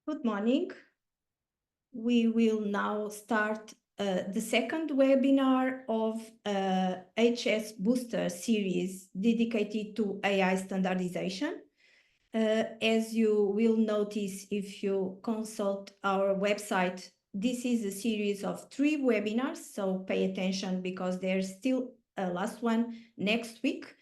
Good morning. We will now start the second webinar of HSBooster series dedicated to AI standardization. As you will notice if you consult our website, this is a series of 3 webinars, so pay attention because there's still a last one next week.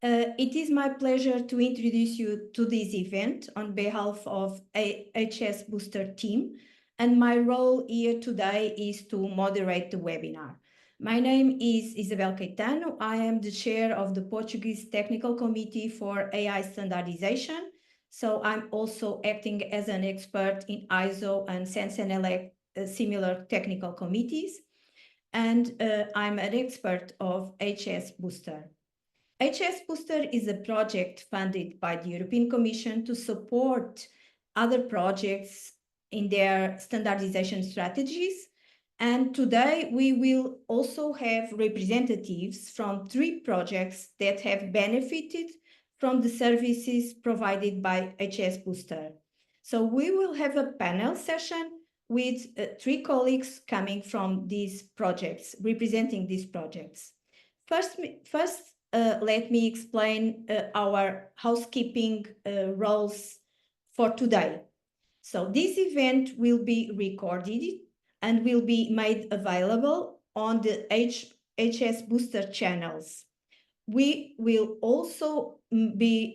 It is my pleasure to introduce you to this event on behalf of HSBooster team, and my role here today is to moderate the webinar. My name is Isabel Caetano. I am the chair of the Portuguese Technical Committee for AI Standardization, so I'm also acting as an expert in ISO and CENSE similar technical committees, and I'm an expert of HSBooster. HSBooster is a project funded by the European Commission to support other projects in their standardization strategies. And today we will also have representatives from 3 projects that have benefited from the services provided by HSBooster. So we will have a panel session with 3 colleagues coming from these projects, representing these projects. First, let me explain our housekeeping roles for today. So this event will be recorded and will be made available on the HSBooster channels. We will also be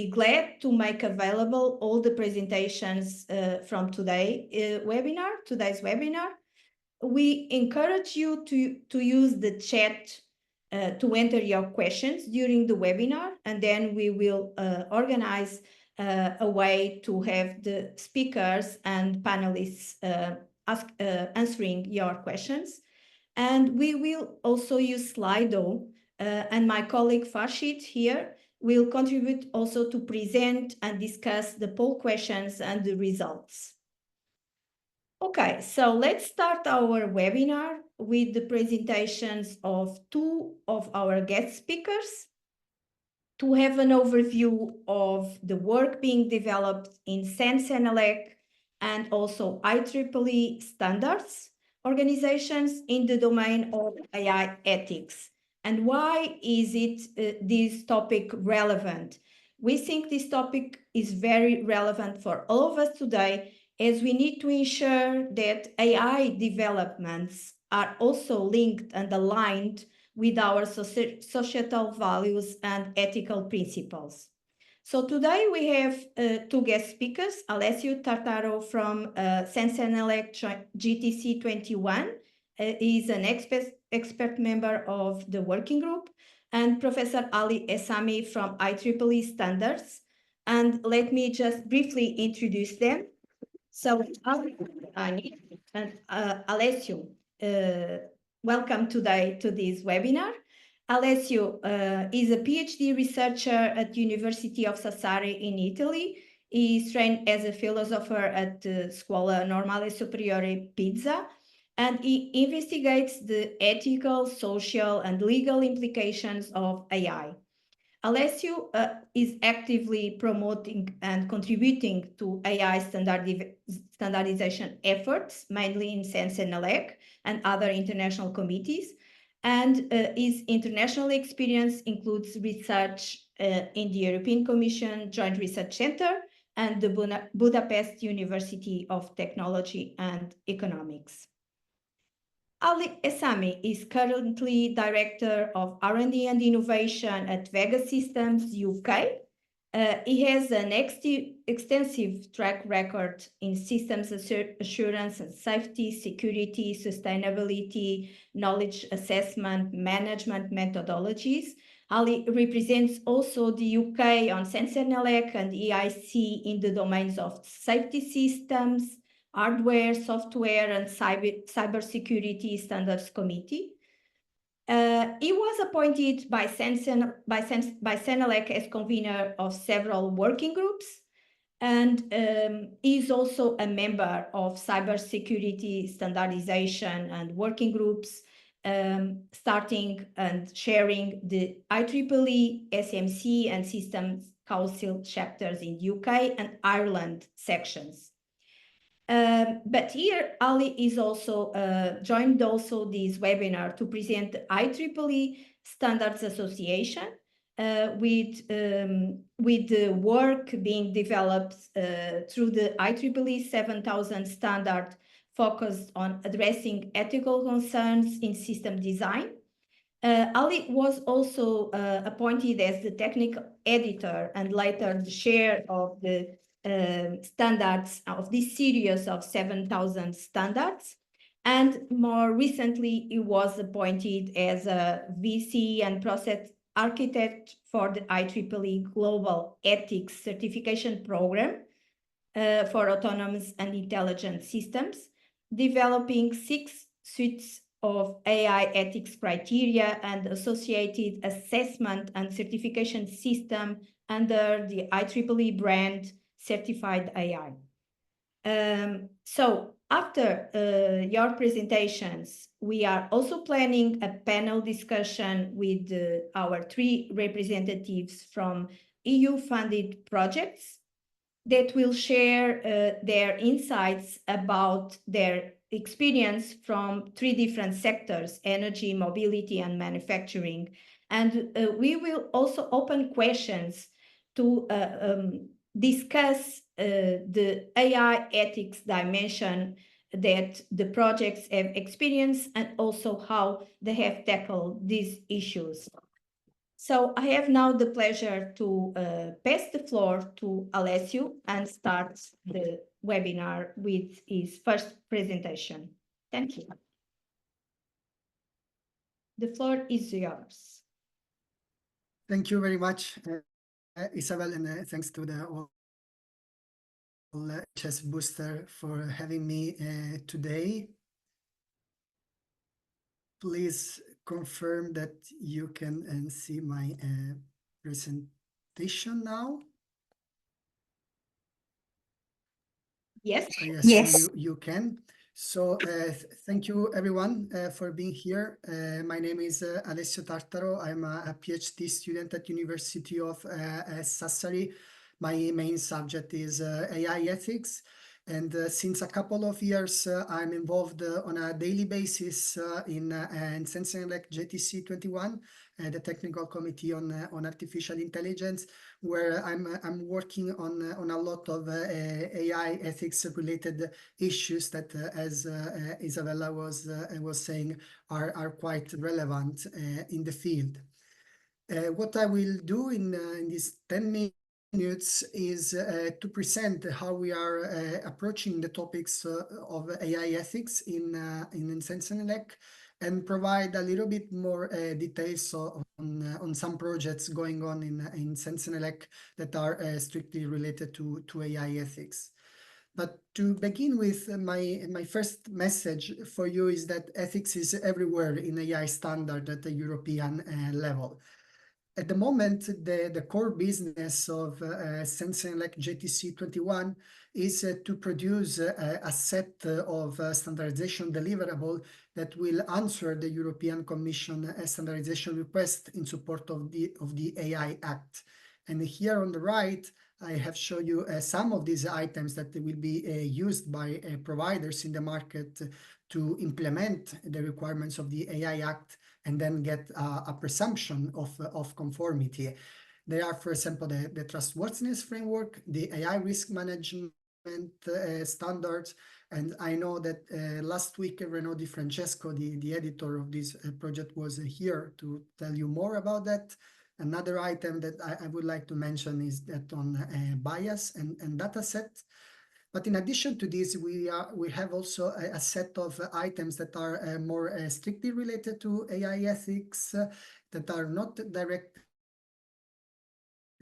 glad to make available all the presentations from today's webinar. We encourage you to use the chat to enter your questions during the webinar, and then we will organize a way to have the speakers and panelists answering your questions. And we will also use Slido, and my colleague Farshid here will contribute also to present and discuss the poll questions and the results. Okay, so let's start our webinar with the presentations of 2 of our guest speakers to have an overview of the work being developed in CENSE and also IEEE standards organizations in the domain of AI ethics. And why is this topic relevant? We think this topic is very relevant for all of us today, as we need to ensure that AI developments are also linked and aligned with our societal values and ethical principles. So today we have 2 guest speakers, Alessio Tartaro from CENSE GTC 21. He's an expert member of the working group, and Professor Ali Essami from IEEE Standards. And let me just briefly introduce them. So, Ani and Alessio, welcome today to this webinar. Alessio is a PhD researcher at the University of Sassari in Italy. He is trained as a philosopher at the Scuola Normale Superiore Pisa, and he investigates the ethical, social, and legal implications of AI. Alessio is actively promoting and contributing to AI standardization efforts, mainly in CENSE and other international committees. And his international experience includes research in the European Commission Joint Research Center and the Budapest University of Technology and Economics. Ali Essami is currently Director of R&D and Innovation at Vega Systems UK. He has an extensive track record in systems assurance and safety, security, sustainability, knowledge assessment, management methodologies. Ali represents also the UK on CENSE and EIC in the domains of safety systems, hardware, software, and cybersecurity standards committee. He was appointed by CENELEC as convener of several working groups, and is also a member of cybersecurity standardization and working groups, starting and sharing the IEEE, SMC, and systems Council chapters in UK and Ireland sections. But here, Ali is also joined also this webinar to present the IEEE Standards Association with the work being developed through the IEEE 7000 standard focused on addressing ethical concerns in system design. Ali was also appointed as the technical editor and later the chair of the standards of this series of 7,000 standards. And more recently, he was appointed as a VC and process architect for the IEEE Global Ethics Certification Program for autonomous and intelligent systems, developing 6 suites of AI ethics criteria and associated assessment and certification system under the IEEE brand Certified AI. So after your presentations, we are also planning a panel discussion with our 3 representatives from EU-funded projects that will share their insights about their experience from 3 different sectors: energy, mobility, and manufacturing. And we will also open questions to discuss the AI ethics dimension that the projects have experienced and also how they have tackled these issues. So I have now the pleasure to pass the floor to Alessio and start the webinar with his first presentation. Thank you. The floor is yours. Thank you very much, Isabel, and thanks to the HSBooster for having me today. Please confirm that you can see my presentation now. Yes. Yes. You can. So thank you everyone for being here. My name is Alessio Tartaro. I'm a PhD student at University of Sassari. My main subject is AI ethics. And since a couple of years, I'm involved on a daily basis in Sensenelec JTC 21, the Technical Committee on Artificial Intelligence, where I'm working on a lot of AI ethics related issues that, as Isabella was saying, are quite relevant in the field. What I will do in these 10 minutes is to present how we are approaching the topics of AI ethics in Sensenelec, and provide a little bit more details on some projects going on in Sensenelec that are strictly related to AI ethics. But to begin with, my first message for you is that ethics is everywhere in AI standard at the European level. At the moment, the core business of Sensenelec JTC 21 is to produce a set of standardization deliverable that will answer the European Commission standardization request in support of the AI Act. And here on the right, I have shown you some of these items that will be used by providers in the market to implement the requirements of the AI Act and then get a presumption of conformity. They are, for example, the trustworthiness framework, the AI risk management standards, and I know that last week Renaud Di Francesco, the editor of this project, was here to tell you more about that. Another item that I would like to mention is that on bias and data set. But in addition to this, we have also a set of items that are more strictly related to AI ethics that are not directly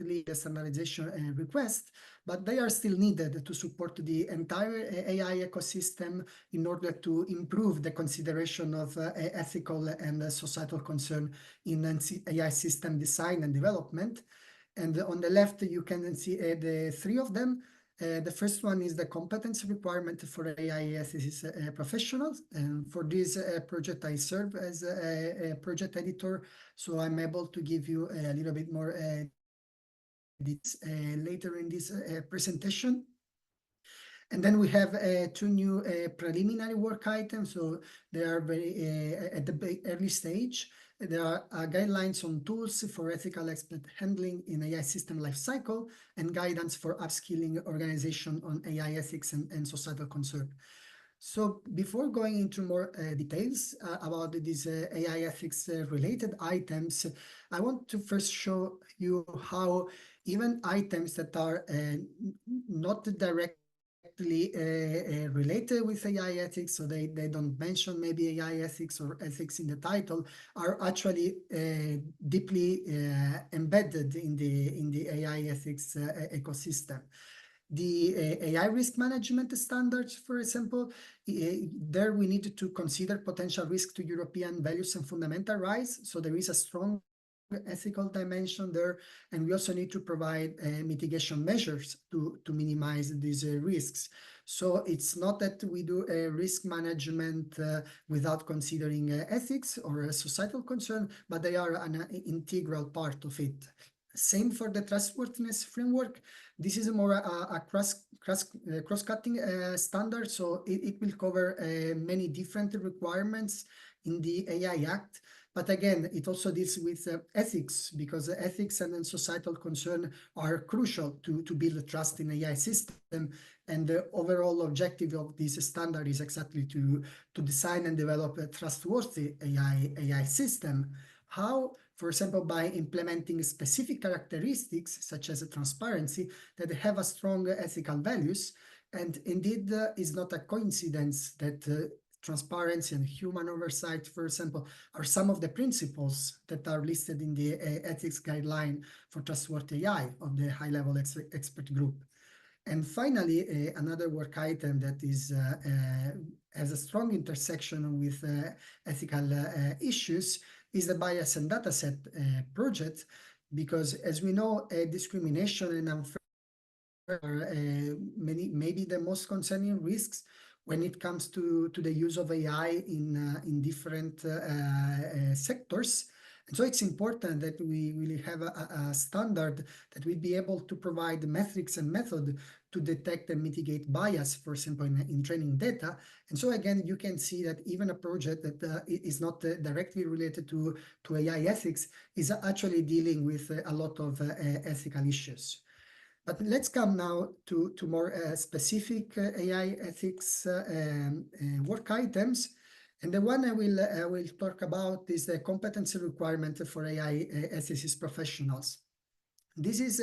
the standardization request, but they are still needed to support the entire AI ecosystem in order to improve the consideration of ethical and societal concern in AI system design and development. And on the left, you can see the 3 of them. The first one is the competence requirement for AI ethics professionals. And for this project, I serve as a project editor, so I'm able to give you a little bit more this later in this presentation. And then we have two new preliminary work items. So they are very at the early stage. There are guidelines on tools for ethical expert handling in AI system lifecycle and guidance for upskilling organization on AI ethics and societal concern. So before going into more details about these AI ethics related items, I want to first show you how even items that are not directly related with AI ethics, so they don't mention maybe AI ethics or ethics in the title, are actually deeply embedded in the AI ethics ecosystem. The AI risk management standards, for example, there we need to consider potential risk to European values and fundamental rights. So there is a strong ethical dimension there, and we also need to provide mitigation measures to minimize these risks. So it's not that we do a risk management without considering ethics or a societal concern, but they are an integral part of it. Same for the trustworthiness framework. This is more a cross-cutting standard, so it will cover many different requirements in the AI Act. But again, it also deals with ethics, because ethics and then societal concern are crucial to build trust in AI system. And the overall objective of this standard is exactly to design and develop a trustworthy AI system. How? For example, by implementing specific characteristics such as transparency that have a strong ethical values. And indeed, it's not a coincidence that transparency and human oversight, for example, are some of the principles that are listed in the ethics guideline for trustworthy AI of the high-level expert group. And finally, another work item that is has a strong intersection with ethical issues is the bias and dataset project, because as we know, discrimination and unfair are maybe the most concerning risks when it comes to the use of AI in different sectors. And so it's important that we really have a standard that will be able to provide metrics and method to detect and mitigate bias, for example, in training data. And so again, you can see that even a project that is not directly related to AI ethics is actually dealing with a lot of ethical issues. But let's come now to more specific AI ethics work items. And the one I will talk about is the competency requirement for AI ethicists professionals. This is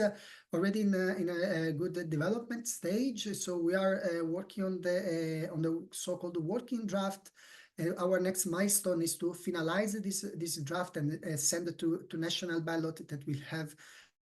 already in a good development stage. So we are working on the so-called working draft. Our next milestone is to finalize this draft and send it to national ballot that will have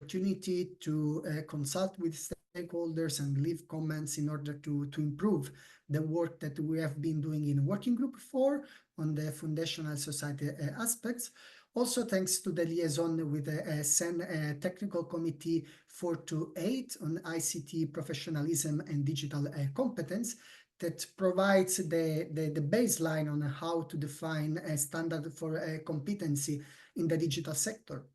opportunity to consult with stakeholders and leave comments in order to improve the work that we have been doing in working group 4 on the foundational society aspects. Also, thanks to the liaison with the SEN Technical Committee 428 on ICT professionalism and digital competence, that provides the baseline on how to define a standard for competency in the digital sector.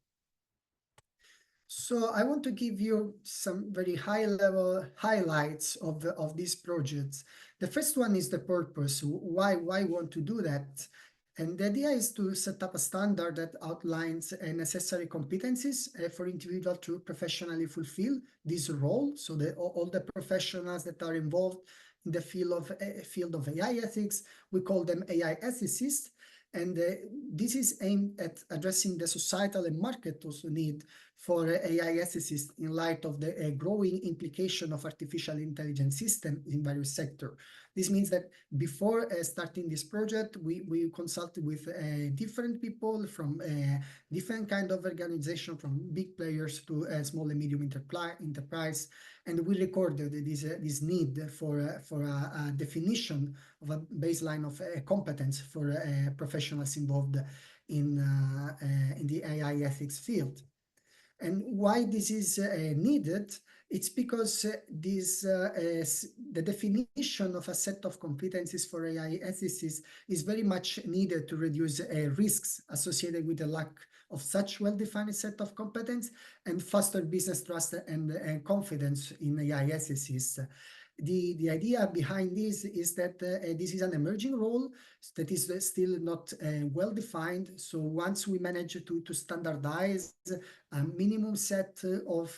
So I want to give you some very high-level highlights of these projects. The first one is the purpose. Why want to do that? And the idea is to set up a standard that outlines necessary competencies for individual to professionally fulfill this role. So all the professionals that are involved in the field of AI ethics, we call them AI ethicists. And this is aimed at addressing the societal and market also need for AI ethicists in light of the growing implication of artificial intelligence system in various sectors. This means that before starting this project, we consulted with different people from different kind of organization, from big players to small and medium enterprise, and we recorded this need for a definition of a baseline of competence for professionals involved in the AI ethics field. And why this is needed? It's because the definition of a set of competencies for AI ethicists is very much needed to reduce risks associated with the lack of such well-defined set of competence and foster business trust and confidence in AI ethicists. The idea behind this is that this is an emerging role that is still not well defined. So once we manage to standardize a minimum set of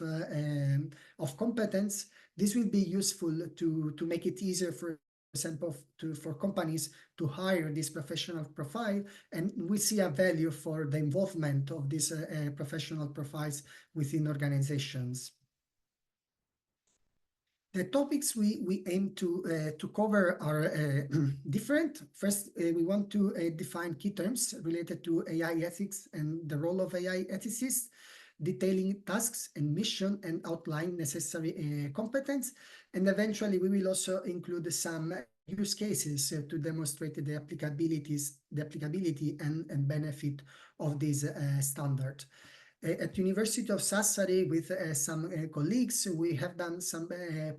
competence, this will be useful to make it easier, for example, for companies to hire this professional profile, and we see a value for the involvement of these professional profiles within organizations. The topics we aim to cover are different. First, we want to define key terms related to AI ethics and the role of AI ethicists, detailing tasks and mission and outline necessary competence. And eventually, we will also include some use cases to demonstrate the applicability and benefit of this standard. At University of Sassari, with some colleagues, we have done some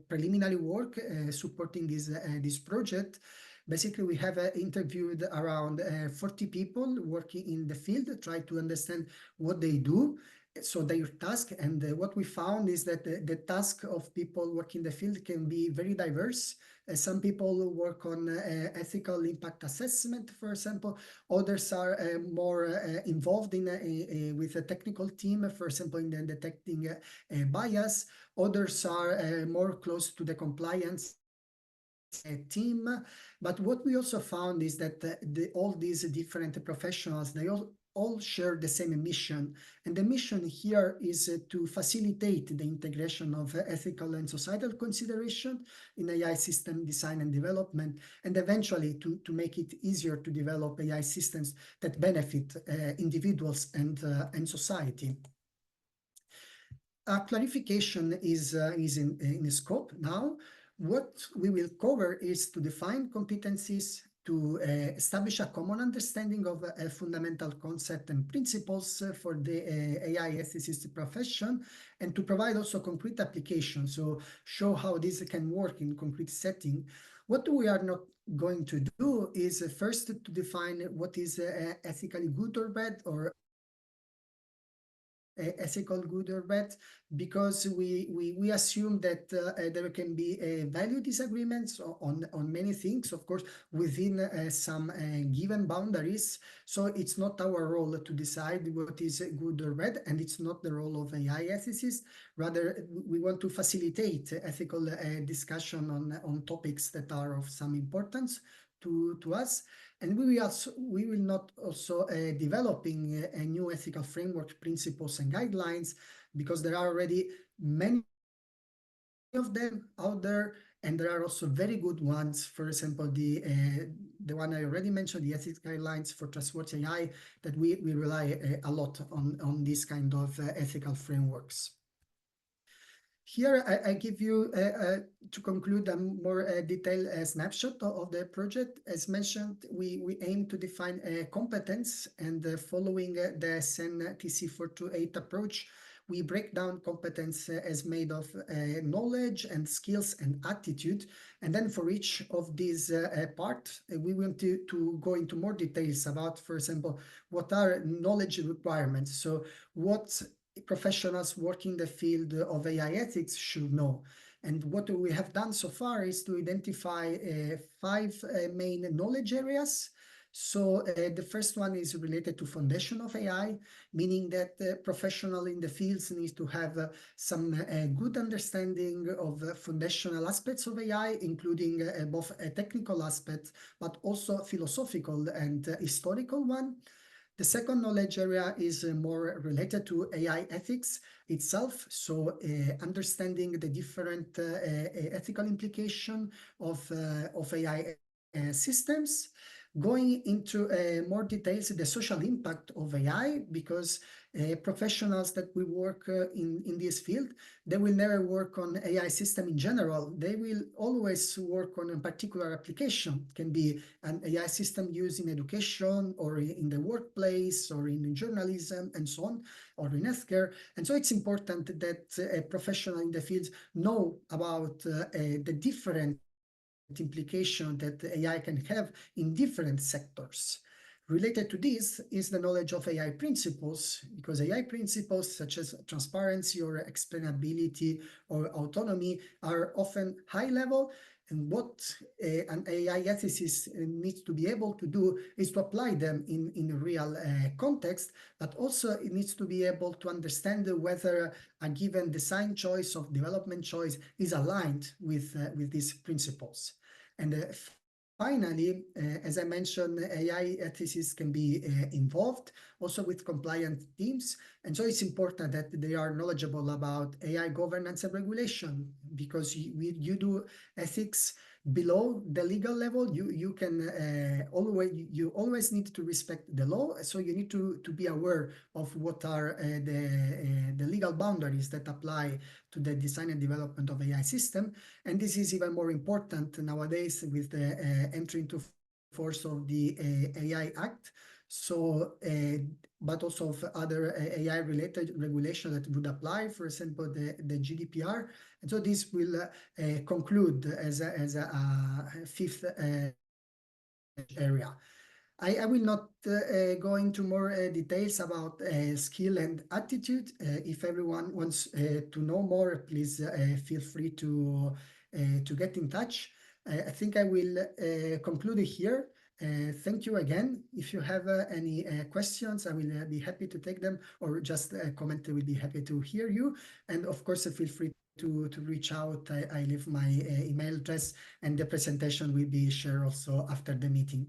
preliminary work supporting this project. Basically, we have interviewed around 40 people working in the field, try to understand what they do, so their task. And what we found is that the task of people working in the field can be very diverse. Some people work on ethical impact assessment, for example. Others are more involved with a technical team, for example, in detecting bias. Others are more close to the compliance team. But what we also found is that all these different professionals, they all share the same mission. And the mission here is to facilitate the integration of ethical and societal consideration in AI system design and development, and eventually to make it easier to develop AI systems that benefit individuals and society. A clarification is in scope now. What we will cover is to define competencies, to establish a common understanding of a fundamental concept and principles for the AI ethicist profession, and to provide also concrete applications, so show how this can work in concrete setting. What we are not going to do is first to define what is ethically good or bad, or ethical good or bad, because we assume that there can be value disagreements on many things, of course, within some given boundaries. So it's not our role to decide what is good or bad, and it's not the role of AI ethicists. Rather, we want to facilitate ethical discussion on topics that are of some importance to us. And we will not also developing a new ethical framework, principles and guidelines, because there are already many of them out there, and there are also very good ones. For example, the one I already mentioned, the ethics guidelines for trustworthy AI, that we rely a lot on these kind of ethical frameworks. Here, I give you, to conclude, a more detailed snapshot of the project. As mentioned, we aim to define a competence, and following the SEN TC428 approach, we break down competence as made of knowledge and skills and attitude. And then for each of these parts, we want to go into more details about, for example, what are knowledge requirements. So what professionals working in the field of AI ethics should know. And what we have done so far is to identify 5 main knowledge areas. So the first one is related to foundation of AI, meaning that the professional in the fields needs to have some good understanding of foundational aspects of AI, including both technical aspects, but also philosophical and historical one. The second knowledge area is more related to AI ethics itself, so understanding the different ethical implication of AI systems. Going into more details, the social impact of AI, because professionals that we work in this field, they will never work on AI system in general. They will always work on a particular application. It can be an AI system used in education, or in the workplace, or in journalism, and so on, or in healthcare. And so it's important that a professional in the field know about the different implication that AI can have in different sectors. Related to this is the knowledge of AI principles, because AI principles such as transparency or explainability or autonomy are often high level. And what an AI ethicist needs to be able to do is to apply them in a real context, but also it needs to be able to understand whether a given design choice or development choice is aligned with these principles. And finally, as I mentioned, AI ethicists can be involved also with compliant teams. And so it's important that they are knowledgeable about AI governance and regulation, because you do ethics below the legal level. You can always need to respect the law. So you need to be aware of what are the legal boundaries that apply to the design and development of AI system. And this is even more important nowadays with the entry into force of the AI Act. So, but also of other AI-related regulation that would apply, for example, the GDPR. And so this will conclude as a fifth area. I will not go into more details about skill and attitude. If everyone wants to know more, please feel free to get in touch. I think I will conclude it here. Thank you again. If you have any questions, I will be happy to take them, or just comment. I will be happy to hear you. And of course, feel free to reach out. I leave my email address, and the presentation will be shared also after the meeting.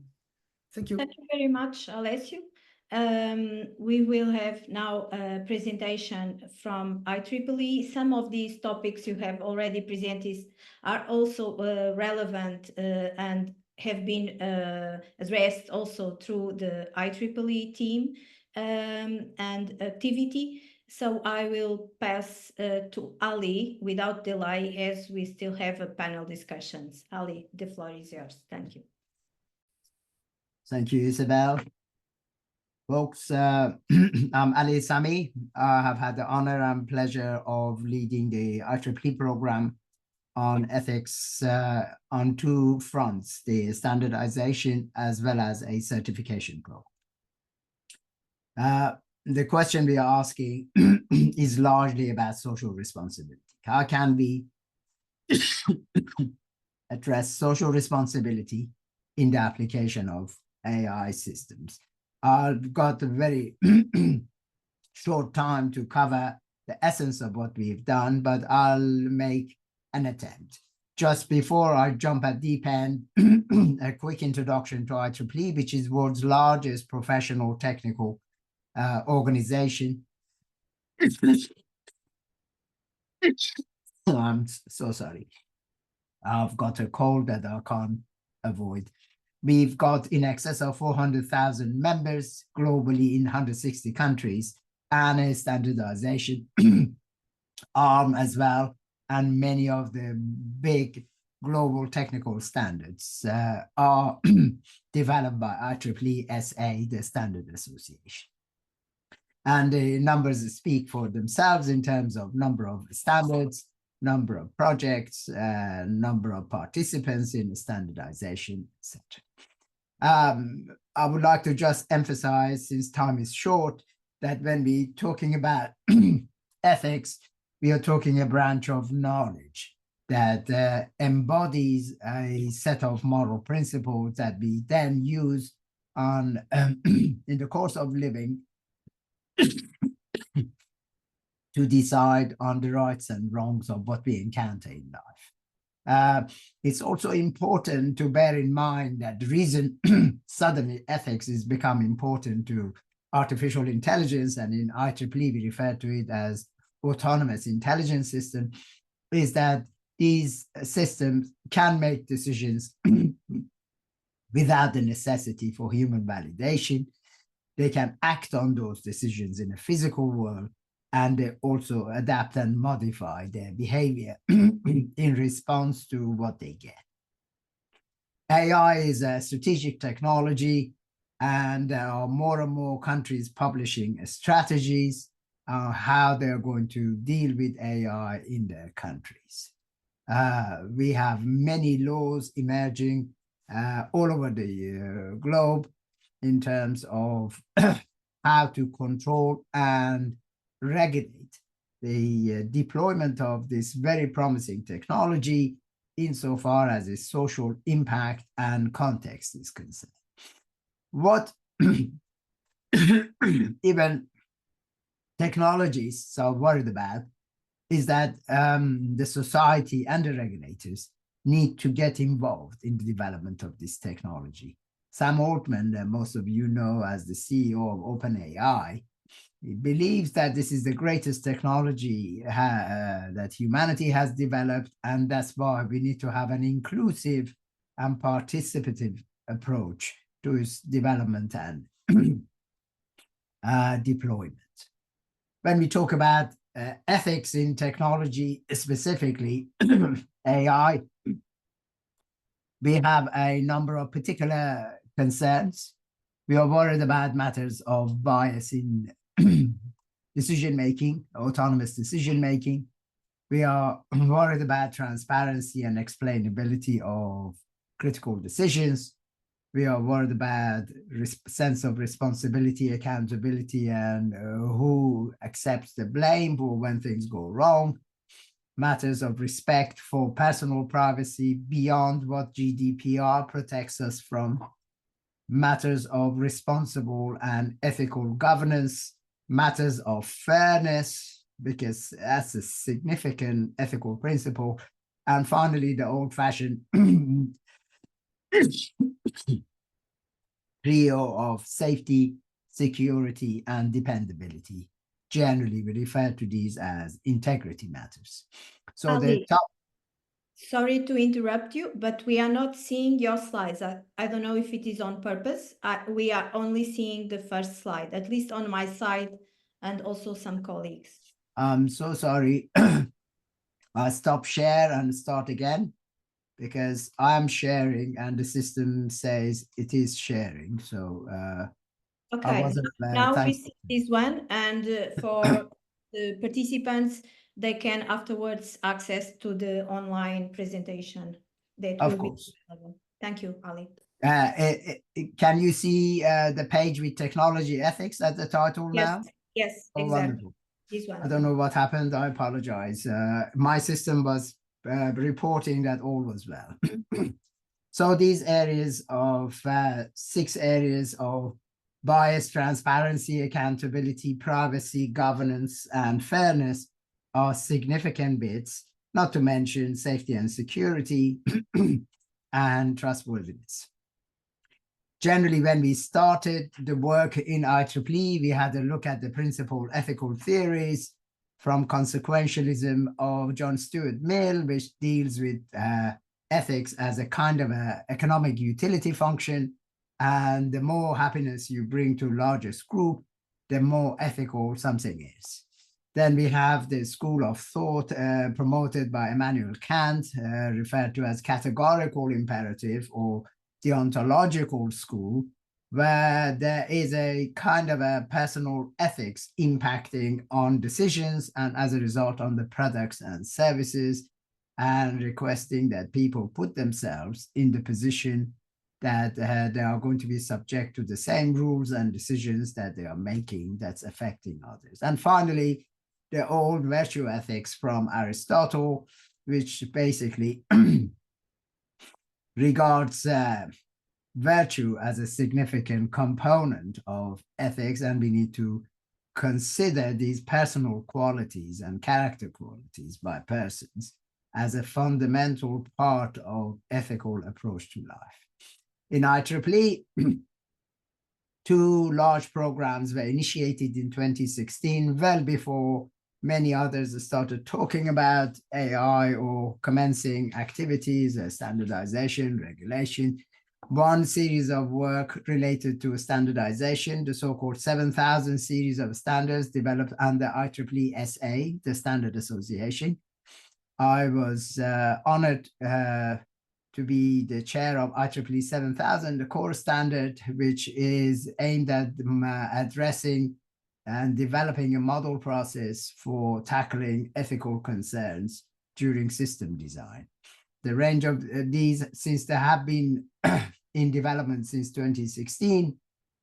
Thank you. Thank you very much, Alessio. We will have now a presentation from IEEE. Some of these topics you have already presented are also relevant and have been addressed also through the IEEE team and activity. So I will pass to Ali without delay, as we still have a panel discussions. Ali, the floor is yours. Thank you. Thank you, Isabel. Folks, I'm Ali Sami. I have had the honor and pleasure of leading the IEEE program on ethics on two fronts, the standardization as well as a certification program. The question we are asking is largely about social responsibility. How can we address social responsibility in the application of AI systems? I've got a very short time to cover the essence of what we've done, but I'll make an attempt. Just before I jump at deep end, a quick introduction to IEEE, which is the world's largest professional technical organization. I'm so sorry. I've got a cold that I can't avoid. We've got in excess of 400,000 members globally in 160 countries, and a standardization arm as well. And many of the big global technical standards are developed by IEEE SA, the Standard Association. And the numbers speak for themselves in terms of number of standards, number of projects, number of participants in the standardization, etc. I would like to just emphasize, since time is short, that when we're talking about ethics, we are talking a branch of knowledge that embodies a set of moral principles that we then use on in the course of living to decide on the rights and wrongs of what we encounter in life. It's also important to bear in mind that the reason suddenly ethics is become important to artificial intelligence, and in IEEE we refer to it as autonomous intelligence system, is that these systems can make decisions without the necessity for human validation. They can act on those decisions in a physical world, and they also adapt and modify their behavior in response to what they get. AI is a strategic technology, and there are more and more countries publishing strategies how they're going to deal with AI in their countries. We have many laws emerging all over the globe, in terms of how to control and regulate the deployment of this very promising technology insofar as its social impact and context is concerned. What even technologists are worried about is that the society and the regulators need to get involved in the development of this technology. Sam Altman, most of you know as the CEO of OpenAI, he believes that this is the greatest technology that humanity has developed, and that's why we need to have an inclusive and participative approach to its development and deployment. When we talk about ethics in technology, specifically AI, we have a number of particular concerns. We are worried about matters of bias in decision-making, autonomous decision-making. We are worried about transparency and explainability of critical decisions. We are worried about sense of responsibility, accountability, and who accepts the blame for when things go wrong. Matters of respect for personal privacy beyond what GDPR protects us from. Matters of responsible and ethical governance. Matters of fairness, because that's a significant ethical principle. And finally, the old-fashioned trio of safety, security, and dependability. Generally, we refer to these as integrity matters. So Ali, the top. Sorry to interrupt you, but we are not seeing your slides. I don't know if it is on purpose. We are only seeing the first slide, at least on my side, and also some colleagues. I'm so sorry. I'll stop share and start again, because I'm sharing and the system says it is sharing. So okay, now we see this one, and for the participants, they can afterwards access to the online presentation. That of will course. Be available. Thank you, Ali. Can you see the page with technology ethics at the title now? Yes, oh, exactly. Wonderful. This one. I don't know what happened. I apologize. My system was reporting that all was well. So these areas of 6 areas of bias, transparency, accountability, privacy, governance, and fairness are significant bits, not to mention safety and security and trustworthiness. Generally, when we started the work in IEEE, we had a look at the principal ethical theories from consequentialism of John Stuart Mill, which deals with ethics as a kind of a economic utility function. And the more happiness you bring to largest group, the more ethical something is. Then we have the school of thought promoted by Immanuel Kant, referred to as categorical imperative, or the ontological school, where there is a kind of a personal ethics impacting on decisions and as a result on the products and services, and requesting that people put themselves in the position that they are going to be subject to the same rules and decisions that they are making that's affecting others. And finally, the old virtue ethics from Aristotle, which basically regards virtue as a significant component of ethics, and we need to consider these personal qualities and character qualities by persons as a fundamental part of ethical approach to life. In IEEE, 2 large programs were initiated in 2016, well before many others started talking about AI or commencing activities, standardization, regulation. One series of work related to standardization, the so-called 7,000 series of standards developed under IEEE SA, the Standard Association. I was honored to be the chair of IEEE 7000, the core standard, which is aimed at addressing and developing a model process for tackling ethical concerns during system design. The range of these, since they have been in development since 2016,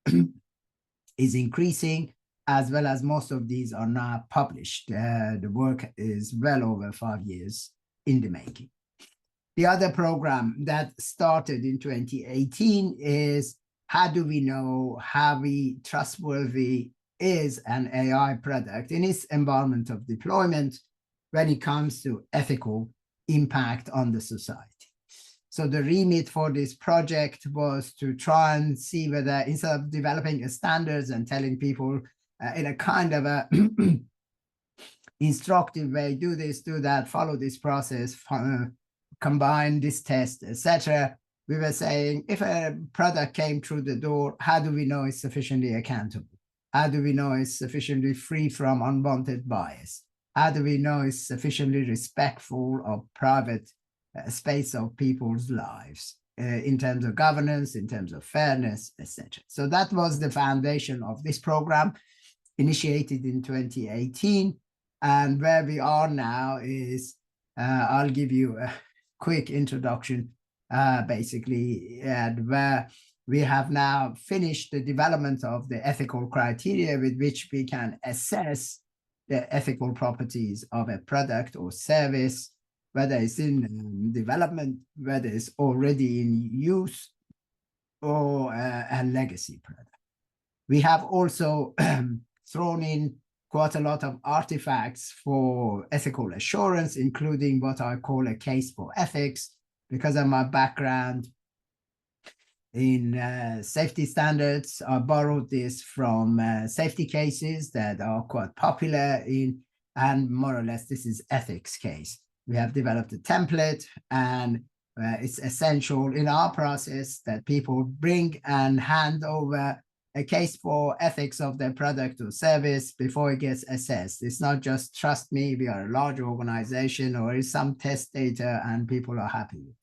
is increasing, as well as most of these are now published. The work is well over 5 years in the making. The other program that started in 2018 is how do we know how trustworthy is an AI product in its environment of deployment when it comes to ethical impact on the society. So the remit for this project was to try and see whether, instead of developing standards and telling people in a kind of a instructive way, do this, do that, follow this process, combine this test, etc., we were saying, if a product came through the door, how do we know it's sufficiently accountable? How do we know it's sufficiently free from unwanted bias? How do we know it's sufficiently respectful of private space of people's lives in terms of governance, in terms of fairness, etc.? So that was the foundation of this program, initiated in 2018. And where we are now is, I'll give you a quick introduction, basically, where we have now finished the development of the ethical criteria with which we can assess the ethical properties of a product or service, whether it's in development, whether it's already in use, or a legacy product. We have also thrown in quite a lot of artifacts for ethical assurance, including what I call a case for ethics. Because of my background in safety standards, I borrowed this from safety cases that are quite popular and more or less this is ethics case. We have developed a template, and it's essential in our process that people bring and hand over a case for ethics of their product or service before it gets assessed. It's not just trust me, we are a large organization, or is some test data and people are happy.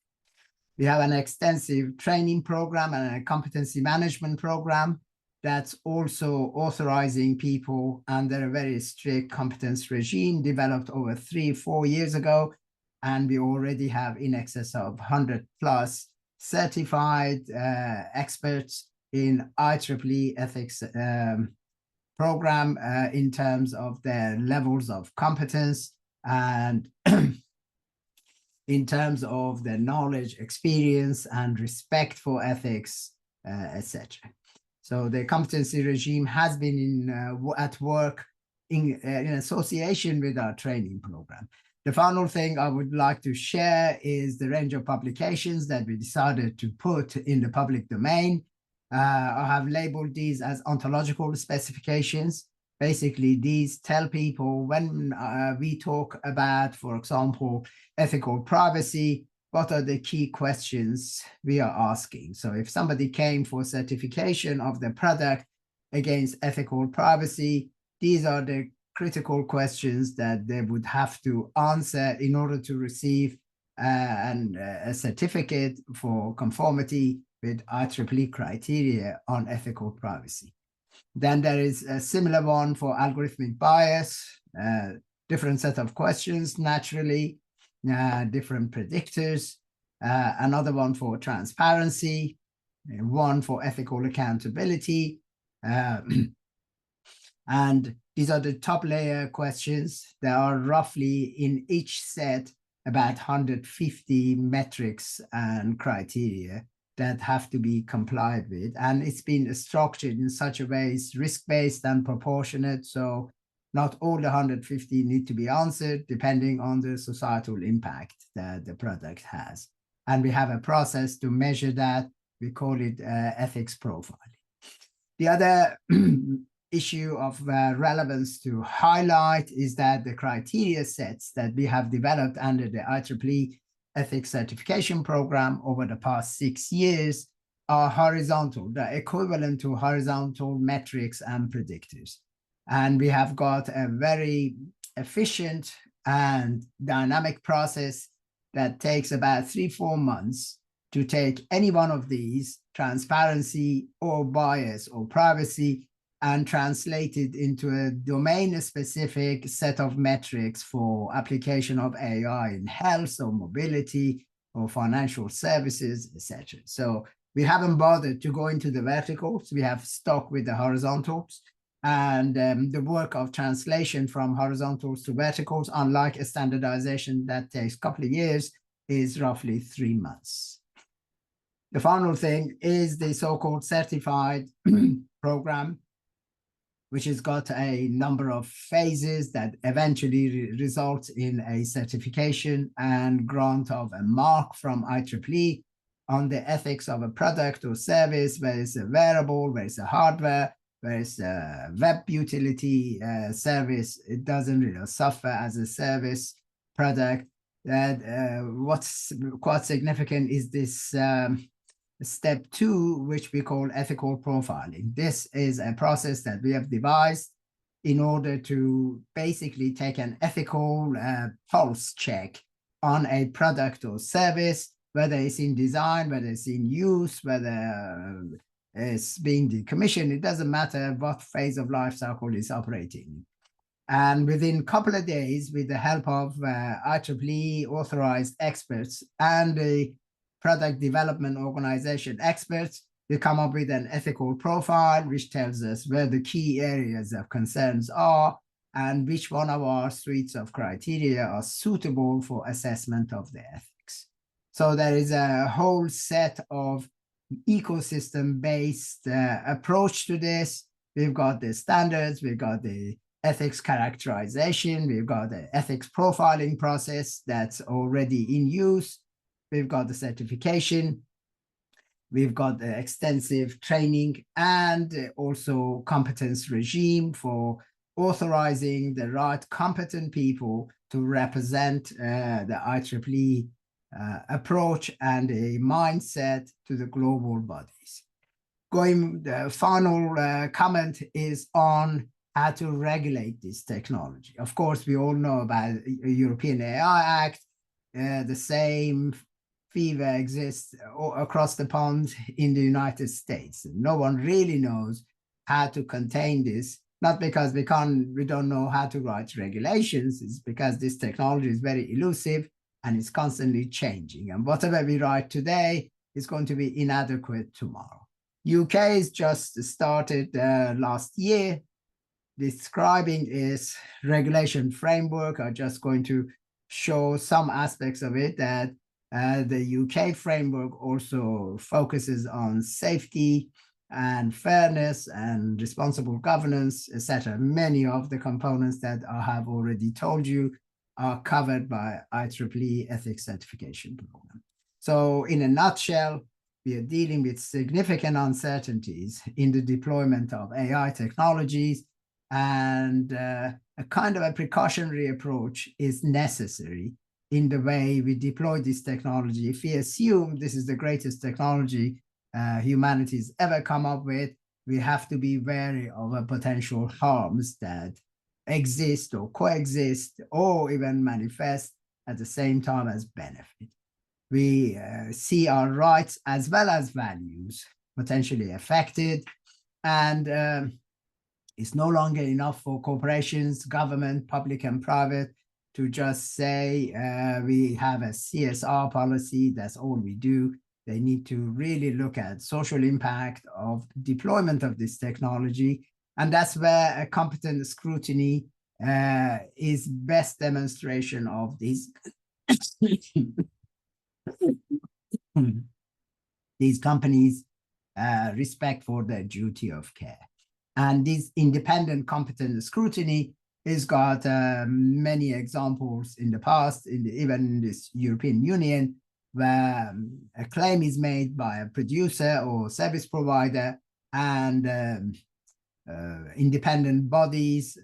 We have an extensive training program and a competency management program that's also authorizing people under a very strict competence regime developed over 3-4 years ago. And we already have in excess of 100 plus certified experts in IEEE ethics program in terms of their levels of competence and in terms of their knowledge, experience, and respect for ethics, etc. So the competency regime has been at work in association with our training program. The final thing I would like to share is the range of publications that we decided to put in the public domain. I have labeled these as ontological specifications. Basically, these tell people when we talk about, for example, ethical privacy, what are the key questions we are asking? So if somebody came for certification of the product against ethical privacy, these are the critical questions that they would have to answer in order to receive a certificate for conformity with IEEE criteria on ethical privacy. Then there is a similar one for algorithmic bias, different set of questions, naturally, different predictors, another one for transparency, one for ethical accountability. And these are the top layer questions. There are roughly in each set about 150 metrics and criteria that have to be complied with. And it's been structured in such a way it's risk-based and proportionate. So not all the 150 need to be answered depending on the societal impact that the product has. And we have a process to measure that. We call it ethics profiling. The other issue of relevance to highlight is that the criteria sets that we have developed under the IEEE ethics certification program over the past 6 years are horizontal, the equivalent to horizontal metrics and predictors. And we have got a very efficient and dynamic process that takes about 3-4 months to take any one of these, transparency or bias or privacy, and translate it into a domain-specific set of metrics for application of AI in health or mobility or financial services, etc. So We haven't bothered to go into the verticals. We have stuck with the horizontals. And the work of translation from horizontals to verticals, unlike a standardization that takes a couple of years, is roughly 3 months. The final thing is the so-called certified program, which has got a number of phases that eventually result in a certification and grant of a mark from IEEE on the ethics of a product or service, where it's a wearable, where it's a hardware, where it's a web utility service. It doesn't really suffer as a service product. That what's quite significant is this step 2, which we call ethical profiling. This is a process that we have devised in order to basically take an ethical pulse check on a product or service, whether it's in design, whether it's in use, whether it's being decommissioned. It doesn't matter what phase of life cycle it's operating. And within a couple of days, with the help of IEEE authorized experts and the product development organization experts, we come up with an ethical profile, which tells us where the key areas of concerns are and which one of our suites of criteria are suitable for assessment of the ethics. So there is a whole set of ecosystem-based approach to this. We've got the standards, we've got the ethics characterization, we've got the ethics profiling process that's already in use. We've got the certification, we've got the extensive training, and also competence regime for authorizing the right competent people to represent the IEEE approach and a mindset to the global bodies. The final comment is on how to regulate this technology. Of course, we all know about the European AI Act. The same fever exists across the pond in the United States. No one really knows how to contain this, not because we don't know how to write regulations, it's because this technology is very elusive and it's constantly changing. And whatever we write today is going to be inadequate tomorrow. UK has just started last year describing its regulation framework. I'm just going to show some aspects of it, that the UK framework also focuses on safety and fairness and responsible governance, etc. Many of the components that I have already told you are covered by IEEE ethics certification program. So in a nutshell, we are dealing with significant uncertainties in the deployment of AI technologies, and a kind of a precautionary approach is necessary in the way we deploy this technology. If we assume this is the greatest technology humanity's ever come up with, we have to be wary of potential harms that exist or coexist or even manifest at the same time as benefit. We see our rights as well as values potentially affected, and it's no longer enough for corporations, government, public and private to just say we have a CSR policy, that's all we do. They need to really look at social impact of deployment of this technology. And that's where a competent scrutiny is best demonstration of these these companies' respect for their duty of care. And this independent competent scrutiny has got many examples in the past, even in this European Union, where a claim is made by a producer or service provider, and independent bodies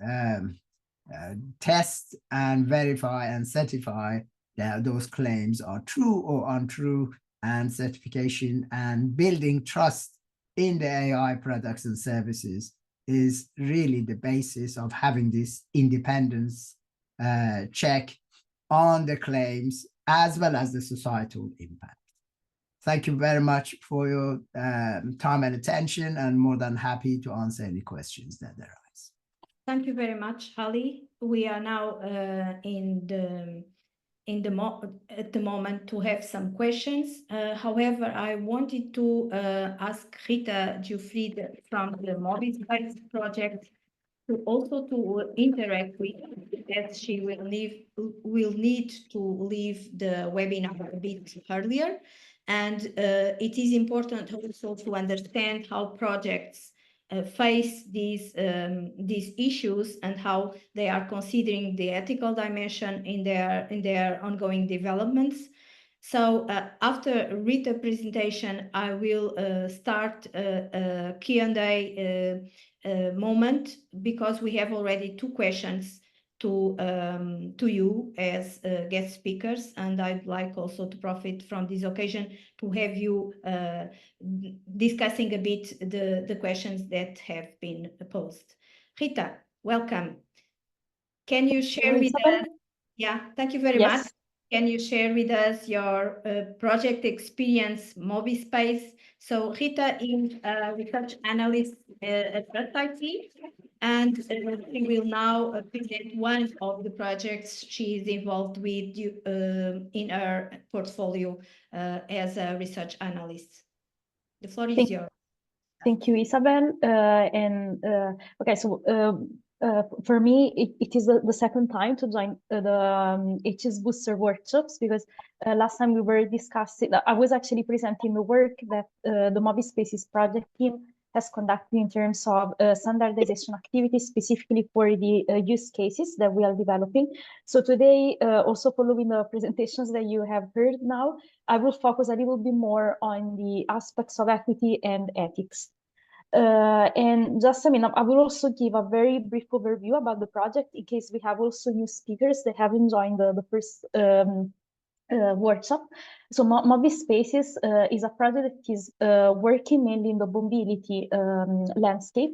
test and verify and certify that those claims are true or untrue, and certification and building trust in the AI products and services is really the basis of having this independence check on the claims as well as the societal impact. Thank you very much for your time and attention, and more than happy to answer any questions that arise. Thank you very much, Ali. We are now in the at the moment to have some questions. However, I wanted to ask Rita Giuffrida from the Mobile project to also to interact with, as she will need to leave the webinar a bit earlier. And it is important also to understand how projects face these issues and how they are considering the ethical dimension in their ongoing developments. So after Rita's presentation, I will start a Q&A moment, because we have already 2 questions to you as guest speakers, and I'd like also to profit from this occasion to have you discussing a bit the questions that have been posed. Rita, welcome. Can you share with us? Yeah, thank you very much. Can you share with us your project experience, MobiSpace? So Rita is a research analyst at IT, and she will now present one of the projects she is involved with in her portfolio as a research analyst. The floor is yours. Thank you, Isabel. Okay, so for me, it is the second time to join the HSBooster workshops, because last time we were discussing, I was actually presenting the work that the MobiSpaces project team has conducted in terms of standardization activities, specifically for the use cases that we are developing. So today, also following the presentations that you have heard now, I will focus a little bit more on the aspects of equity and ethics. And just, I will also give a very brief overview about the project in case we have also new speakers that haven't joined the first workshop. So MobiSpaces is a project that is working mainly in the mobility landscape.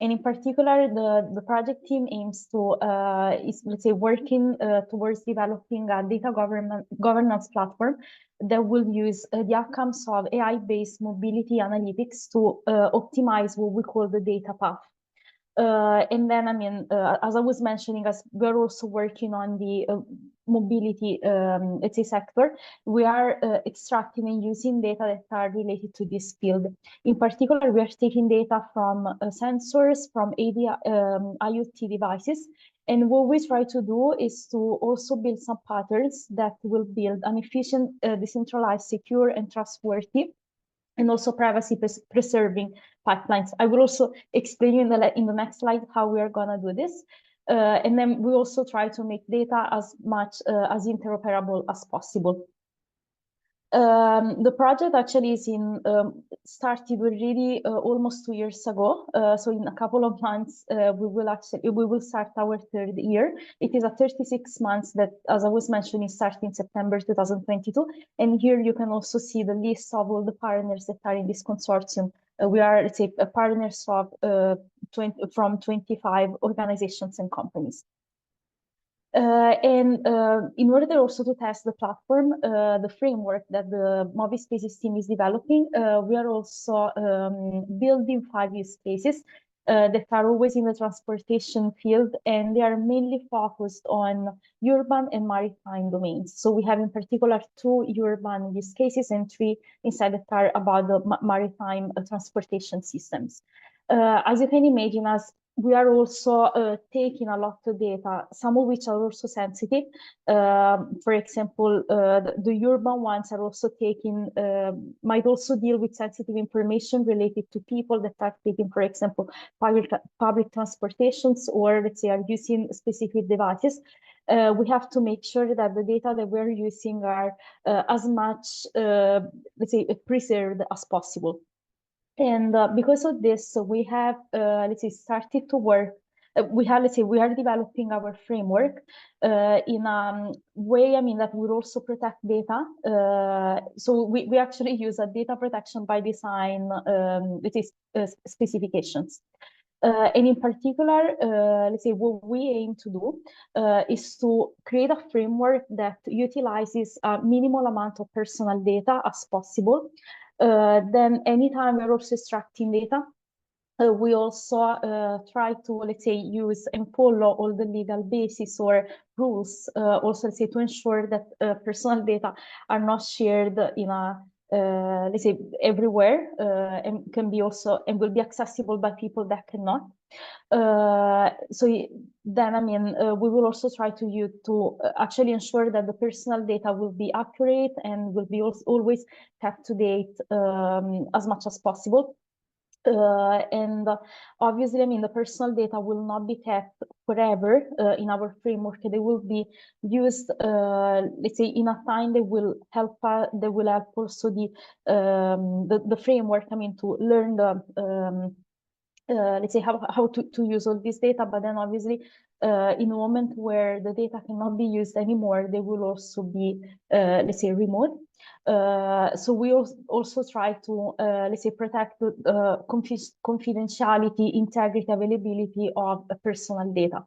And in particular, the project team aims to, let's say, working towards developing a data governance platform that will use the outcomes of AI-based mobility analytics to optimize what we call the data path. And then, as I was mentioning, as we're also working on the mobility, let's say, sector, we are extracting and using data that are related to this field. In particular, we are taking data from sensors, from IoT devices. And what we try to do is to also build some patterns that will build an efficient, decentralized, secure, and trustworthy, and also privacy preserving pipelines. I will also explain in the next slide how we are going to do this. And then we also try to make data as much as interoperable as possible. The project actually is started already almost 2 years ago. So in a couple of months, we will start our 3rd year. It is a 36 months that, as I was mentioning, started in September 2022. And here you can also see the list of all the partners that are in this consortium. We are, let's say, partners of from 25 organizations and companies. And in order also to test the platform, the framework that the MobiSpaces team is developing, we are also building 5 use cases that are always in the transportation field, and they are mainly focused on urban and maritime domains. So we have in particular 2 urban use cases and 3 inside that are about the maritime transportation systems. As you can imagine, as we are also taking a lot of data, some of which are also sensitive. For example, the urban ones are also taking, might also deal with sensitive information related to people that are taking, for example, public transportations, or let's say are using specific devices. We have to make sure that the data that we're using are as much, let's say, preserved as possible. And because of this, so we have, let's say, started to work. We are developing our framework in a way, that will also protect data. So we actually use a data protection by design, let's say, specifications. And in particular, let's say, what we aim to do is to create a framework that utilizes a minimal amount of personal data as possible. Then anytime we're also extracting data, we also try to, let's say, use and follow all the legal basis or rules, also, let's say, to ensure that personal data are not shared in a, let's say, everywhere, and can be also, and will be accessible by people that cannot. So then, I mean, we will also try to use to actually ensure that the personal data will be accurate and will be always kept to date as much as possible. And obviously, I mean, the personal data will not be kept forever in our framework. They will be used, let's say, in a time that will help. They will help also the framework. I mean, to learn the let's say how to use all this data. But then obviously, in a moment where the data cannot be used anymore, they will also be, let's say, removed. So we also try to, let's say, protect the confidentiality, integrity, availability of personal data.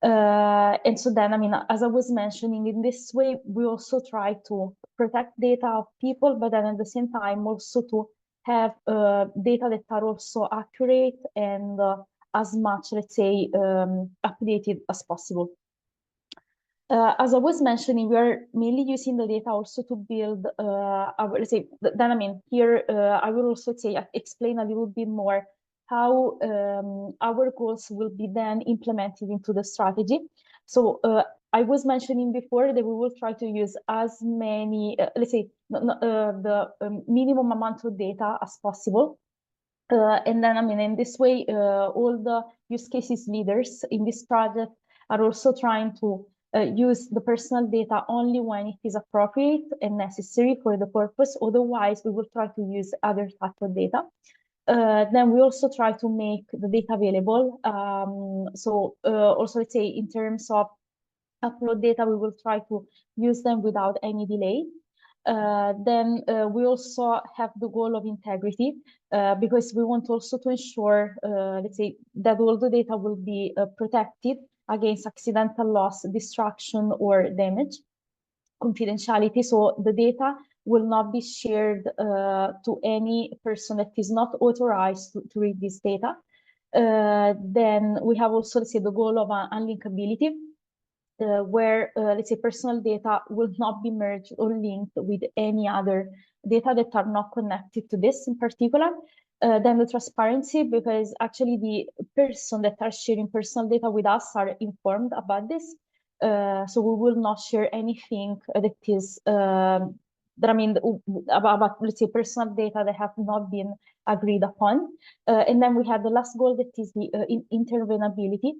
And so then, I mean, as I was mentioning, in this way, we also try to protect data of people, but then at the same time also to have data that are also accurate and as much, let's say, updated as possible. As I was mentioning, we are mainly using the data also to build our, let's say, then I mean, here I will also say, explain a little bit more how our goals will be then implemented into the strategy. So I was mentioning before that we will try to use as many, let's say, the minimum amount of data as possible. And then, I mean, in this way, all the use cases leaders in this project are also trying to use the personal data only when it is appropriate and necessary for the purpose. Otherwise, we will try to use other type of data. Then we also try to make the data available. So also, let's say, in terms of upload data, we will try to use them without any delay. Then we also have the goal of integrity, because we want also to ensure, let's say, that all the data will be protected against accidental loss, destruction, or damage. Confidentiality, so the data will not be shared to any person that is not authorized to read this data. Then we have also, let's say, the goal of unlinkability, where, let's say, personal data will not be merged or linked with any other data that are not connected to this in particular. Then the transparency, because actually the person that are sharing personal data with us are informed about this. So we will not share anything that is, that I mean, about, let's say, personal data that have not been agreed upon. And then we have the last goal, that is the intervenability,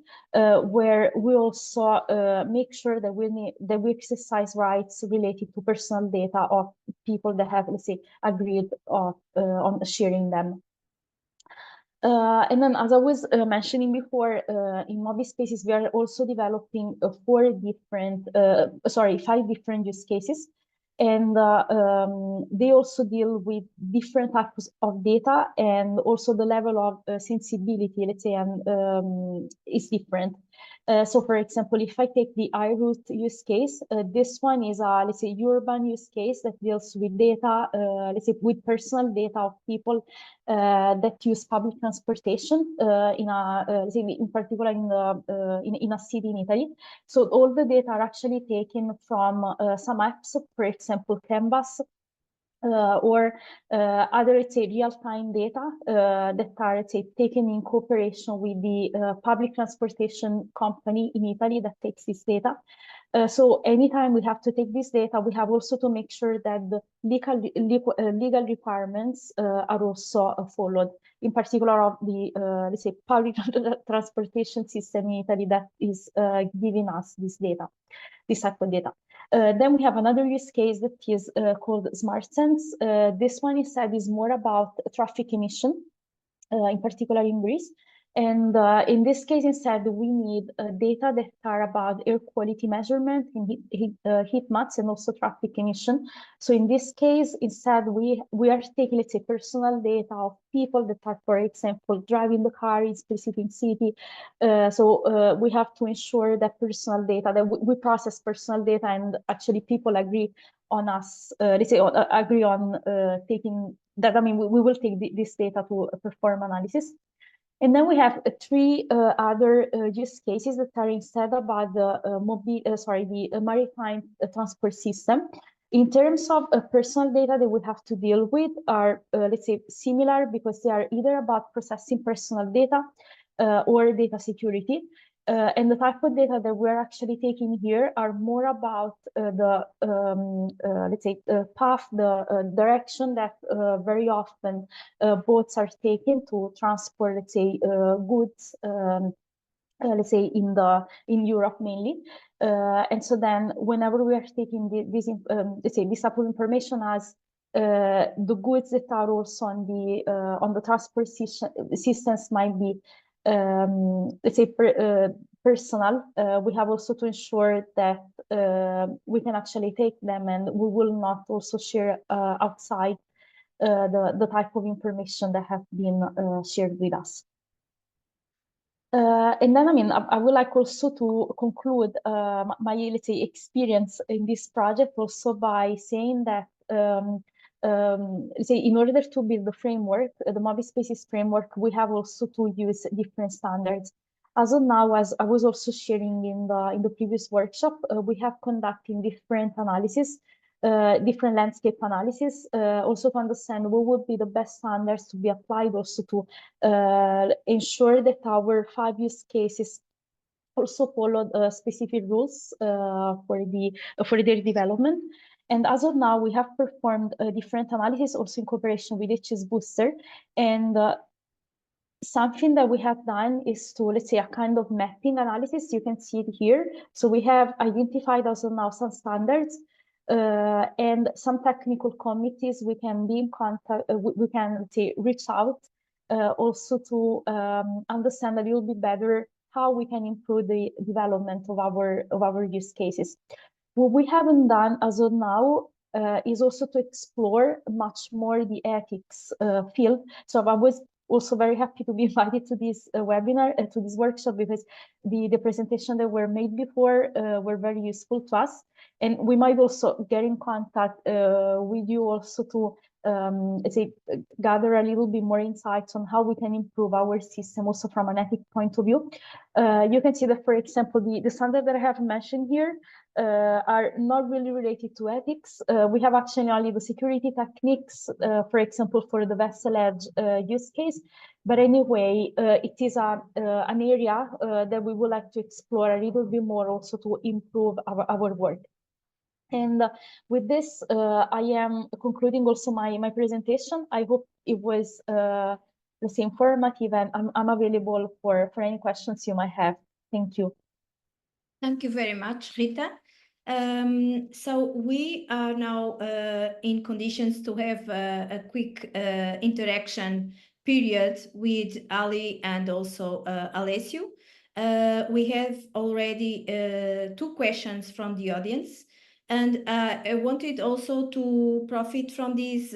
where we also make sure that we exercise rights related to personal data of people that have, let's say, agreed on sharing them. And then, as I was mentioning before, in Mobi Spaces, we are also developing 5 different use cases. And they also deal with different types of data, and also the level of sensibility, let's say, and is different. So, for example, if I take the iRoute use case, this one is a, let's say, urban use case that deals with data, let's say, with personal data of people that use public transportation in a, let's say, in particular in a city in Italy. So all the data are actually taken from some apps, for example, Canvas, or other, let's say, real-time data that are, let's say, taken in cooperation with the public transportation company in Italy that takes this data. So anytime we have to take this data, we have also to make sure that the legal requirements are also followed, in particular of the, let's say, public transportation system in Italy that is giving us this data, this type of data. Then we have another use case that is called Smart Sense. This one instead is more about traffic emission, in particular in Greece. And in this case, instead, we need data that are about air quality measurement in heat maps and also traffic emission. So in this case, instead, we are taking, let's say, personal data of people that are, for example, driving the car in specific city. So we have to ensure that personal data, that we process personal data, and actually people agree on us, let's say, agree on taking that. I mean, we will take this data to perform analysis. And then we have three other use cases that are instead about the maritime transport system. In terms of personal data that we have to deal with are, let's say, similar because they are either about processing personal data or data security. And the type of data that we're actually taking here are more about let's say, path, the direction that very often boats are taken to transport, let's say, goods, let's say, in Europe mainly. And so then whenever we are taking this let's say, this type of information as the goods that are also on the transport systems might be let's say, personal, we have also to ensure that we can actually take them and we will not also share outside the type of information that have been shared with us. And then, I mean, I would like also to conclude my, let's say, experience in this project also by saying that let's say, in order to build the framework, the mobile spaces framework, we have also to use different standards. As of now, as I was also sharing in the previous workshop, we have conducting different analysis, different landscape analysis, also to understand what would be the best standards to be applied, also to ensure that our 5 use cases also followed specific rules for their development. And as of now, we have performed different analysis also in cooperation with HSBooster. And something that we have done is to, let's say, a kind of mapping analysis. You can see it here. So we have identified as of now some standards and some technical committees we can be in contact, we can, let's say, reach out also to understand a little bit better how we can improve the development of our use cases. What we haven't done as of now is also to explore much more the ethics field. So I was also very happy to be invited to this webinar, to this workshop, because the presentation that were made before were very useful to us. And we might also get in contact with you also to, let's say, gather a little bit more insights on how we can improve our system also from an ethic point of view. You can see that, for example, the standard that I have mentioned here are not really related to ethics. We have actually only the security techniques, for example, for the vessel edge use case. But anyway, it is an area that we would like to explore a little bit more also to improve our work. And with this, I am concluding also my presentation. I hope it was let's say, informative, and I'm available for any questions you might have. Thank you. Thank you very much, Rita. So we are now in conditions to have a quick interaction period with Ali and also Alessio. We have already 2 questions from the audience. And I wanted also to profit from this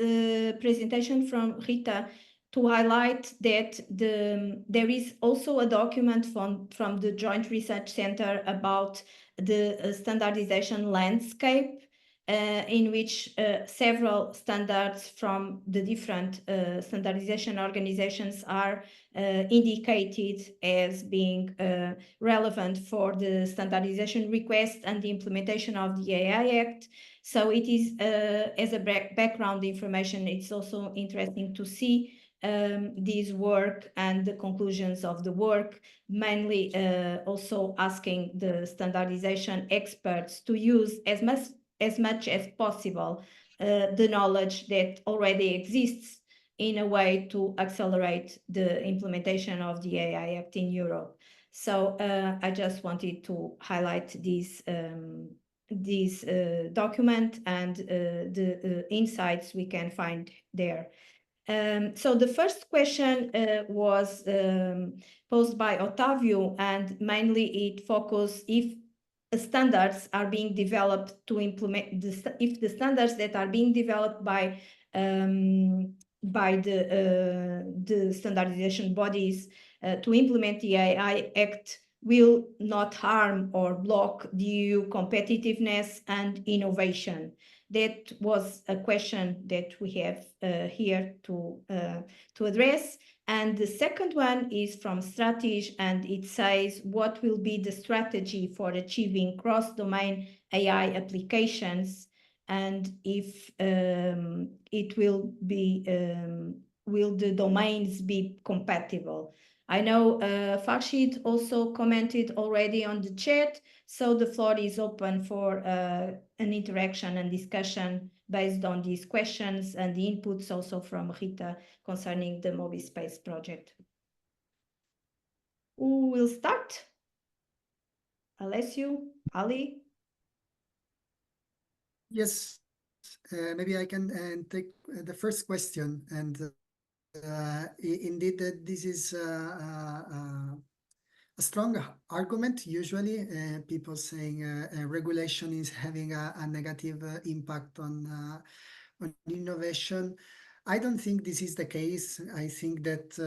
presentation from Rita to highlight that there is also a document from the Joint Research Center about the standardization landscape, in which several standards from the different standardization organizations are indicated as being relevant for the standardization request and the implementation of the AI Act. So it is, as a background information, it's also interesting to see this work and the conclusions of the work, mainly also asking the standardization experts to use as much as possible the knowledge that already exists in a way to accelerate the implementation of the AI Act in Europe. So I just wanted to highlight this document and the insights we can find there. So the first question was posed by Otavio, and mainly it focused if standards are being developed to implement if the standards that are being developed by the standardization bodies to implement the AI Act will not harm or block the EU competitiveness and innovation. That was a question that we have here to address. And the second one is from Strategy, and it says, what will be the strategy for achieving cross-domain AI applications? And if it will be, will the domains be compatible? I know Farshid also commented already on the chat, so the floor is open for an interaction and discussion based on these questions and the inputs also from Rita concerning the MobiSpace project. Who will start? Alessio, Ali? Yes, maybe I can take the first question. And indeed, this is a strong argument. Usually, people saying regulation is having a negative impact on innovation. I don't think this is the case. I think that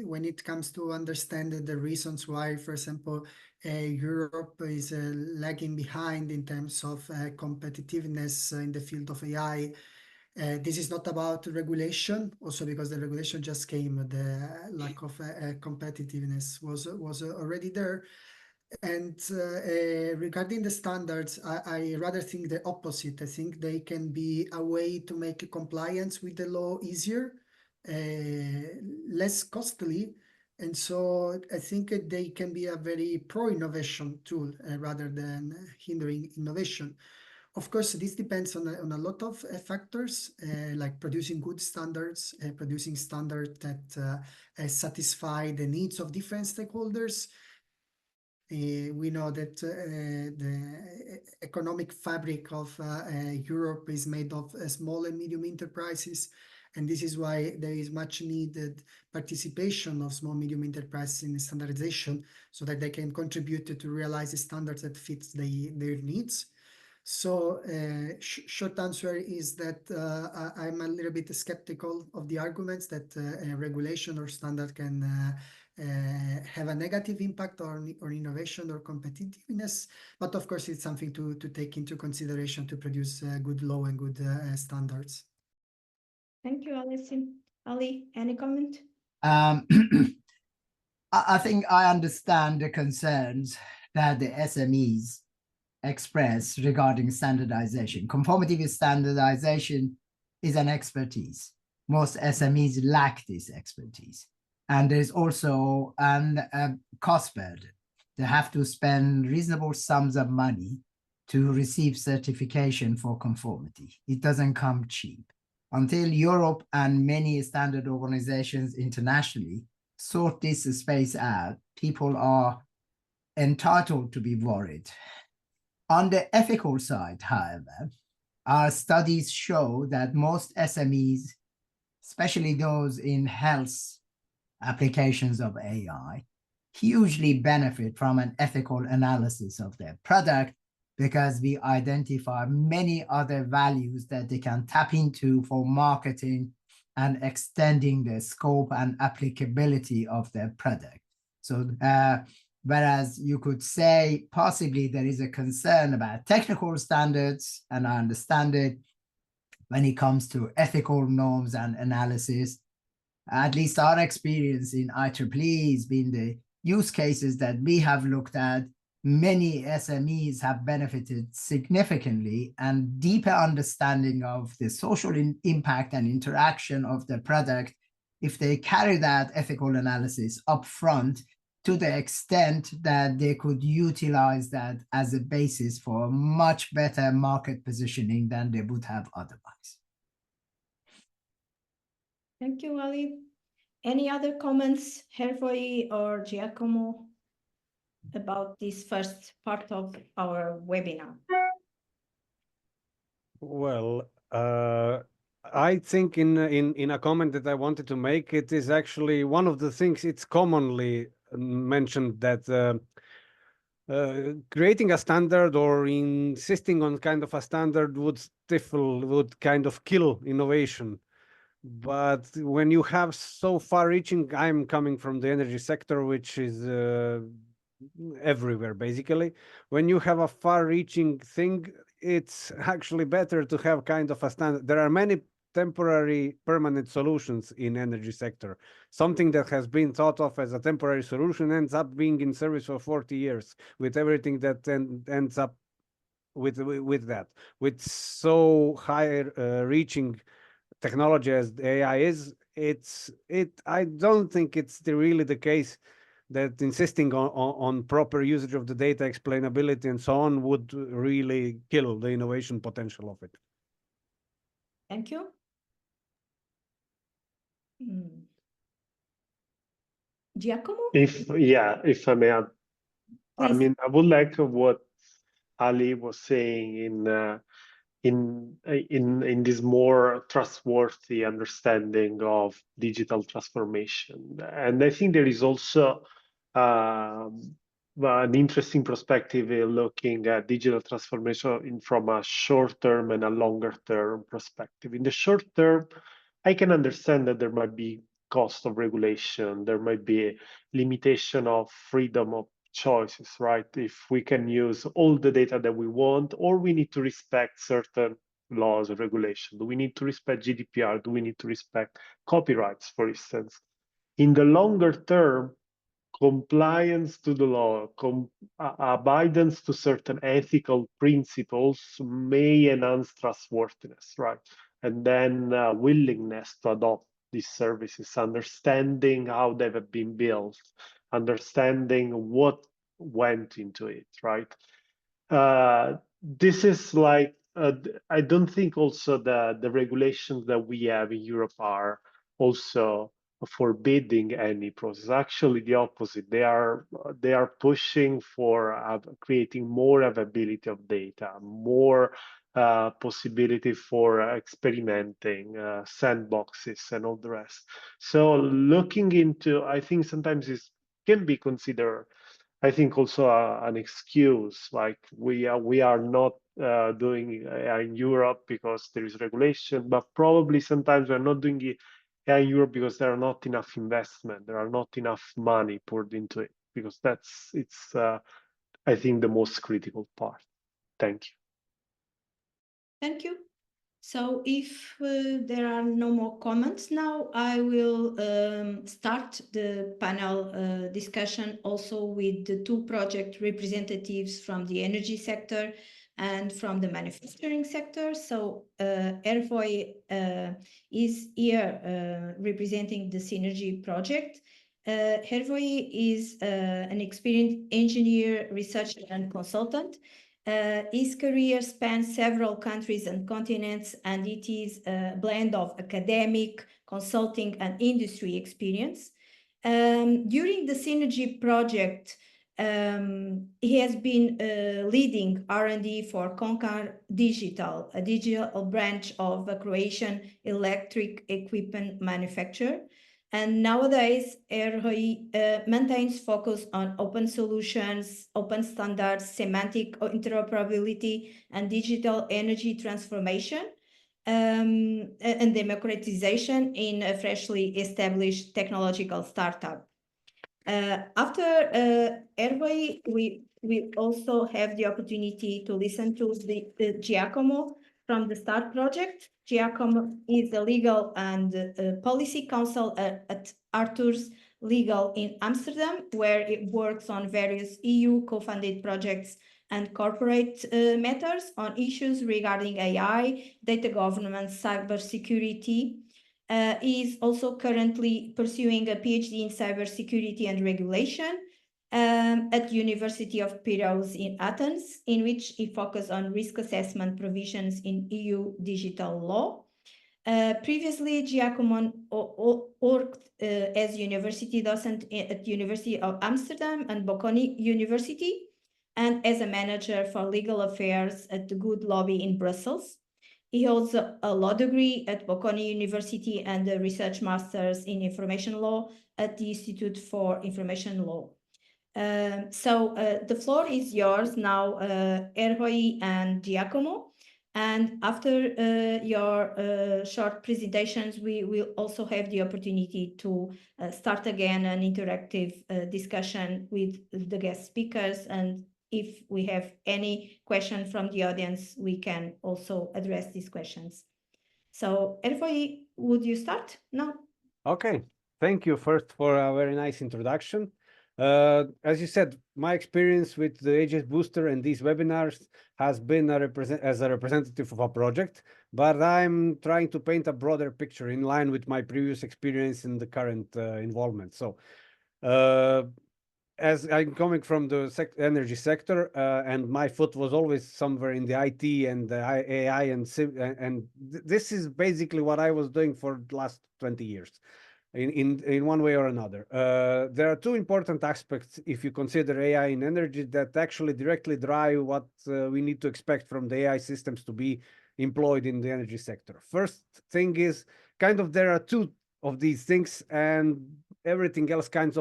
when it comes to understand the reasons why, for example, Europe is lagging behind in terms of competitiveness in the field of AI, this is not about regulation, also because the regulation just came, the lack of competitiveness was already there. And regarding the standards, I rather think the opposite. I think they can be a way to make compliance with the law easier, less costly. And so I think they can be a very pro-innovation tool rather than hindering innovation. Of course, this depends on a lot of factors, like producing good standards, producing standards that satisfy the needs of different stakeholders. We know that the economic fabric of Europe is made of small and medium enterprises, and this is why there is much needed participation of small medium enterprises in standardization, so that they can contribute to realize the standards that fit their needs. So short answer is that I'm a little bit skeptical of the arguments that regulation or standard can have a negative impact on innovation or competitiveness. But of course, it's something to take into consideration to produce good law and good standards. Thank you, Alessio. Ali, any comment? I think I understand the concerns that the SMEs express regarding standardization. Conformity with standardization is an expertise. Most SMEs lack this expertise. And there's also a cost burden. They have to spend reasonable sums of money to receive certification for conformity. It doesn't come cheap. Until Europe and many standard organizations internationally sort this space out, people are entitled to be worried. On the ethical side, however, our studies show that most SMEs, especially those in health applications of AI, hugely benefit from an ethical analysis of their product, because we identify many other values that they can tap into for marketing and extending the scope and applicability of their product. So whereas you could say possibly there is a concern about technical standards, and I understand it, when it comes to ethical norms and analysis, at least our experience in IEEE has been the use cases that we have looked at. Many SMEs have benefited significantly, and deeper understanding of the social impact and interaction of the product if they carry that ethical analysis up front, to the extent that they could utilize that as a basis for much better market positioning than they would have otherwise. Thank you, Ali. Any other comments, Hervey or Giacomo, about this first part of our webinar? Well, I think in a comment that I wanted to make, it is actually one of the things it's commonly mentioned that creating a standard or insisting on kind of a standard would kind of kill innovation. But when you have so far-reaching, I'm coming from the energy sector, which is everywhere basically. When you have a far-reaching thing, it's actually better to have kind of a standard. There are many temporary permanent solutions in energy sector. Something that has been thought of as a temporary solution ends up being in service for 40 years with everything that ends up with that. With so high reaching technology as the AI is, I don't think it's really the case that insisting on proper usage of the data, explainability, and so on would really kill the innovation potential of it. Thank you. Giacomo? If I may add, I Please. mean, I would like what Ali was saying in this more trustworthy understanding of digital transformation. And I think there is also an interesting perspective in looking at digital transformation from a short-term and a longer-term perspective. In the short term, I can understand that there might be cost of regulation, there might be a limitation of freedom of choices, right? If we can use all the data that we want, or we need to respect certain laws and regulation. Do we need to respect GDPR? Do we need to respect copyrights, for instance? In the longer term, compliance to the law, abidance to certain ethical principles may enhance trustworthiness, right? And then willingness to adopt these services, understanding how they have been built, understanding what went into it, right? This is like, I don't think also the regulations that we have in Europe are also forbidding any process. Actually, the opposite. They are pushing for creating more availability of data, more possibility for experimenting, sandboxes, and all the rest. So looking into, I think sometimes it can be considered, I think, also an excuse, like we are not doing AI in Europe because there is regulation, but probably sometimes we're not doing it in Europe because there are not enough investment, there are not enough money poured into it, because it's I think the most critical part. Thank you. Thank you. So if there are no more comments now, I will start the panel discussion also with the two project representatives from the energy sector and from the manufacturing sector. So Ervoy is here representing the Synergy project. Ervoy is an experienced engineer, researcher, and consultant. His career spans several countries and continents, and it is a blend of academic, consulting, and industry experience. During the Synergy project, he has been leading R&D for Concar Digital, a digital branch of a Croatian electric equipment manufacturer. And nowadays, Ervoy maintains focus on open solutions, open standards, semantic interoperability, and digital energy transformation, and democratization in a freshly established technological startup. After Ervoy, we also have the opportunity to listen to Giacomo from the START project. Giacomo is the legal and policy counsel at Arthur's Legal in Amsterdam, where it works on various EU co-funded projects and corporate matters on issues regarding AI, data governance, cybersecurity. He is also currently pursuing a PhD in cybersecurity and regulation at University of Piraeus in Athens, in which he focused on risk assessment provisions in EU digital law. Previously, Giacomo worked as university docent at University of Amsterdam and Bocconi University, and as a manager for legal affairs at the Good Lobby in Brussels. He holds a law degree at Bocconi University and a research master's in information law at the Institute for Information Law. So the floor is yours now, Ervoy and Giacomo. And after your short presentations, we will also have the opportunity to start again an interactive discussion with the guest speakers and if we have any question from the audience, we can also address these questions. So, Erfoy, would you start now? Okay, thank you first for a very nice introduction. As you said, my experience with the HSBooster and these webinars has been as a representative of a project, but I'm trying to paint a broader picture in line with my previous experience in the current involvement. So, as I'm coming from the energy sector, and my foot was always somewhere in the IT and the AI, and this is basically what I was doing for the last 20 years. In one way or another. There are two important aspects if you consider AI in energy that actually directly drive what we need to expect from the AI systems to be employed in the energy sector. First thing is there are two of these things, and everything else comes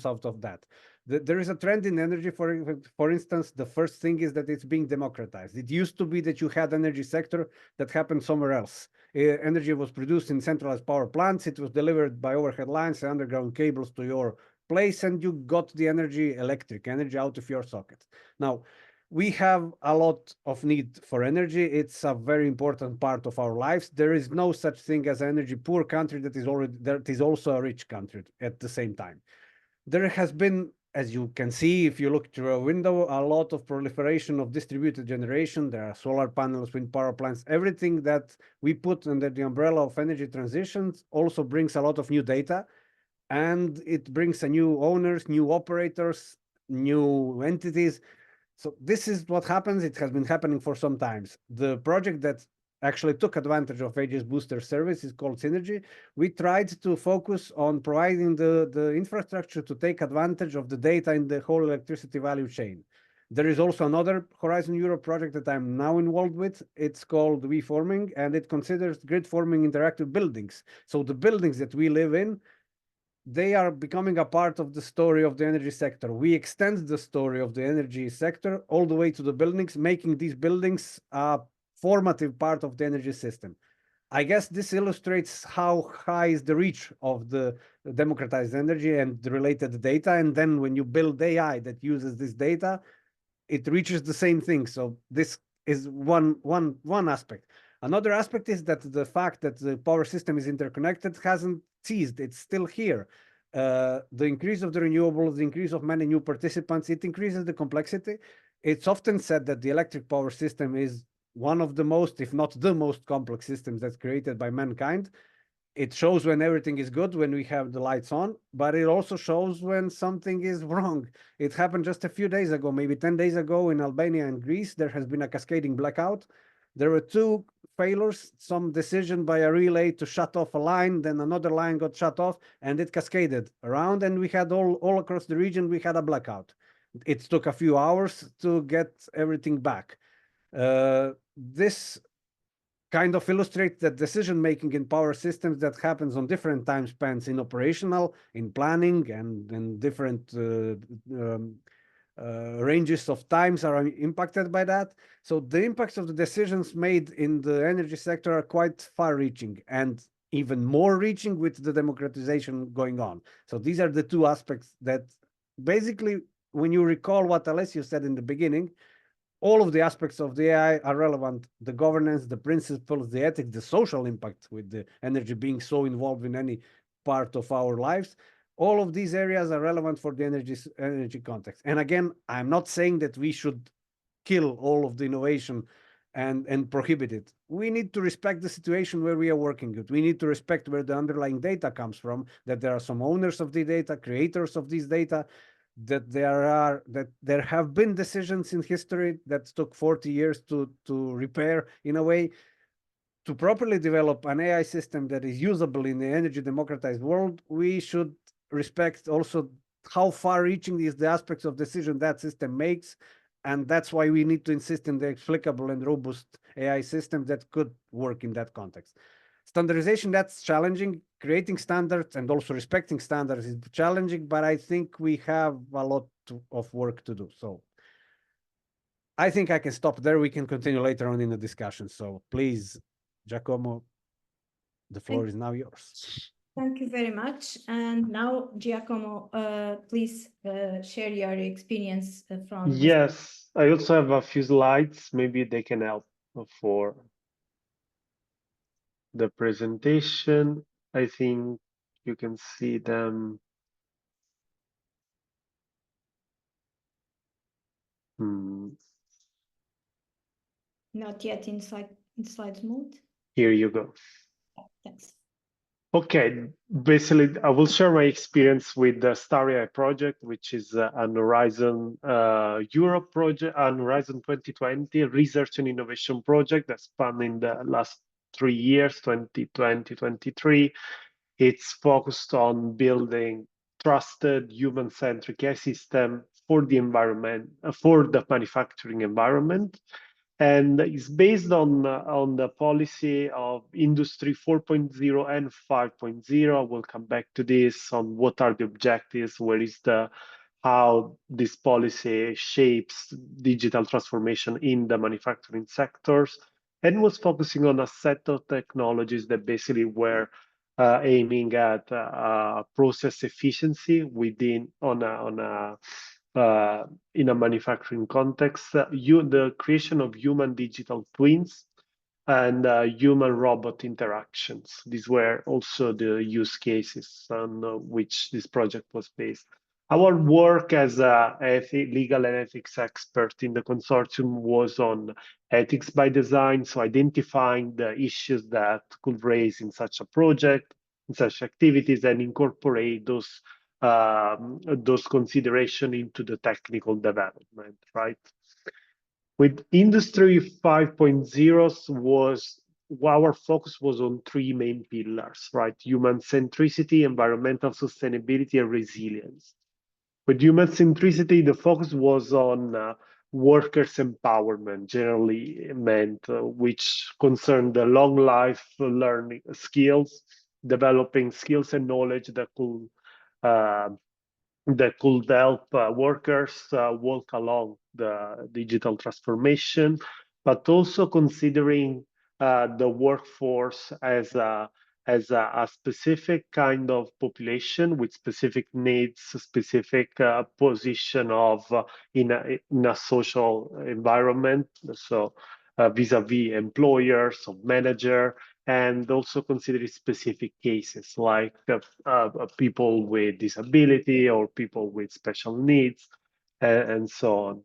out of that. There is a trend in energy, for instance, the first thing is that it's being democratized. It used to be that you had energy sector that happened somewhere else. Energy was produced in centralized power plants. It was delivered by overhead lines and underground cables to your place, and you got the electric energy out of your socket. Now, we have a lot of need for energy. It's a very important part of our lives. There is no such thing as an energy poor country that is also a rich country at the same time. There has been, as you can see, if you look through a window, a lot of proliferation of distributed generation. There are solar panels, wind power plants, everything that we put under the umbrella of energy transitions also brings a lot of new data, and it brings a new owners, new operators, new entities. So this is what happens. It has been happening for some times. The project that actually took advantage of HSBooster service is called Synergy. We tried to focus on providing the infrastructure to take advantage of the data in the whole electricity value chain. There is also another Horizon Europe project that I'm now involved with. It's called WeForming, and it considers grid forming interactive buildings. So the buildings that we live in, they are becoming a part of the story of the energy sector. We extend the story of the energy sector all the way to the buildings, making these buildings a formative part of the energy system. I guess this illustrates how high is the reach of the democratized energy and the related data. And then when you build AI that uses this data, it reaches the same thing. So this is one aspect. Another aspect is that the fact that the power system is interconnected hasn't ceased. It's still here. The increase of the renewables, the increase of many new participants, it increases the complexity. It's often said that the electric power system is one of the most, if not the most complex systems that's created by mankind. It shows when everything is good, when we have the lights on, but it also shows when something is wrong. It happened just a few days ago, maybe 10 days ago in Albania and Greece. There has been a cascading blackout. There were two failures, some decision by a relay to shut off a line, then another line got shut off, and it cascaded around, and we had all across the region, we had a blackout. It took a few hours to get everything back. This kind of illustrates that decision-making in power systems that happens on different time spans in operational, in planning, and in different ranges of times are impacted by that. So the impacts of the decisions made in the energy sector are quite far-reaching and even more reaching with the democratization going on. So these are the two aspects that basically, when you recall what Alessio said in the beginning, all of the aspects of the AI are relevant. The governance, the principles, the ethics, the social impact with the energy being so involved in any part of our lives. All of these areas are relevant for the energy context. And again, I'm not saying that we should kill all of the innovation and prohibit it. We need to respect the situation where we are working with. We need to respect where the underlying data comes from, that there are some owners of the data, creators of these data, that there have been decisions in history that took 40 years to repair in a way. To properly develop an AI system that is usable in the energy democratized world, we should respect also how far-reaching is the aspects of decision that system makes, and that's why we need to insist in the explicable and robust AI system that could work in that context. Standardization, that's challenging. Creating standards and also respecting standards is challenging, but I think we have a lot of work to do. So I think I can stop there. We can continue later on in the discussion. So please, Giacomo, the floor is now yours. Thank you very much. And now, Giacomo, please share your experience from this. Yes, I also have a few slides. Maybe they can help for the presentation. I think you can see them. Not yet in slides mode. Here you go. Thanks. Okay, basically, I will share my experience with the Starry project, which is an Horizon Europe project, an Horizon 2020 research and innovation project that spanned in the last 3 years, 2020, 2023. It's focused on building trusted human-centric ecosystem for the environment, for the manufacturing environment. And it's based on the policy of Industry 4.0 and 5.0. We'll come back to this on what are the objectives, where is how this policy shapes digital transformation in the manufacturing sectors, and was focusing on a set of technologies that basically were aiming at process efficiency within in a manufacturing context, the creation of human digital twins and human-robot interactions. These were also the use cases on which this project was based. Our work as a legal and ethics expert in the consortium was on ethics by design, so identifying the issues that could raise in such a project, in such activities, and incorporate those considerations into the technical development, right? With Industry 5.0 our focus was on 3 main pillars, right? Human centricity, environmental sustainability, and resilience. With human centricity, the focus was on workers' empowerment, generally meant, which concerned the long life learning skills, developing skills and knowledge that could help workers walk along the digital transformation, but also considering the workforce as a specific kind of population with specific needs, specific position of in a social environment. So vis-a-vis employers or manager, and also considering specific cases like people with disability or people with special needs, and so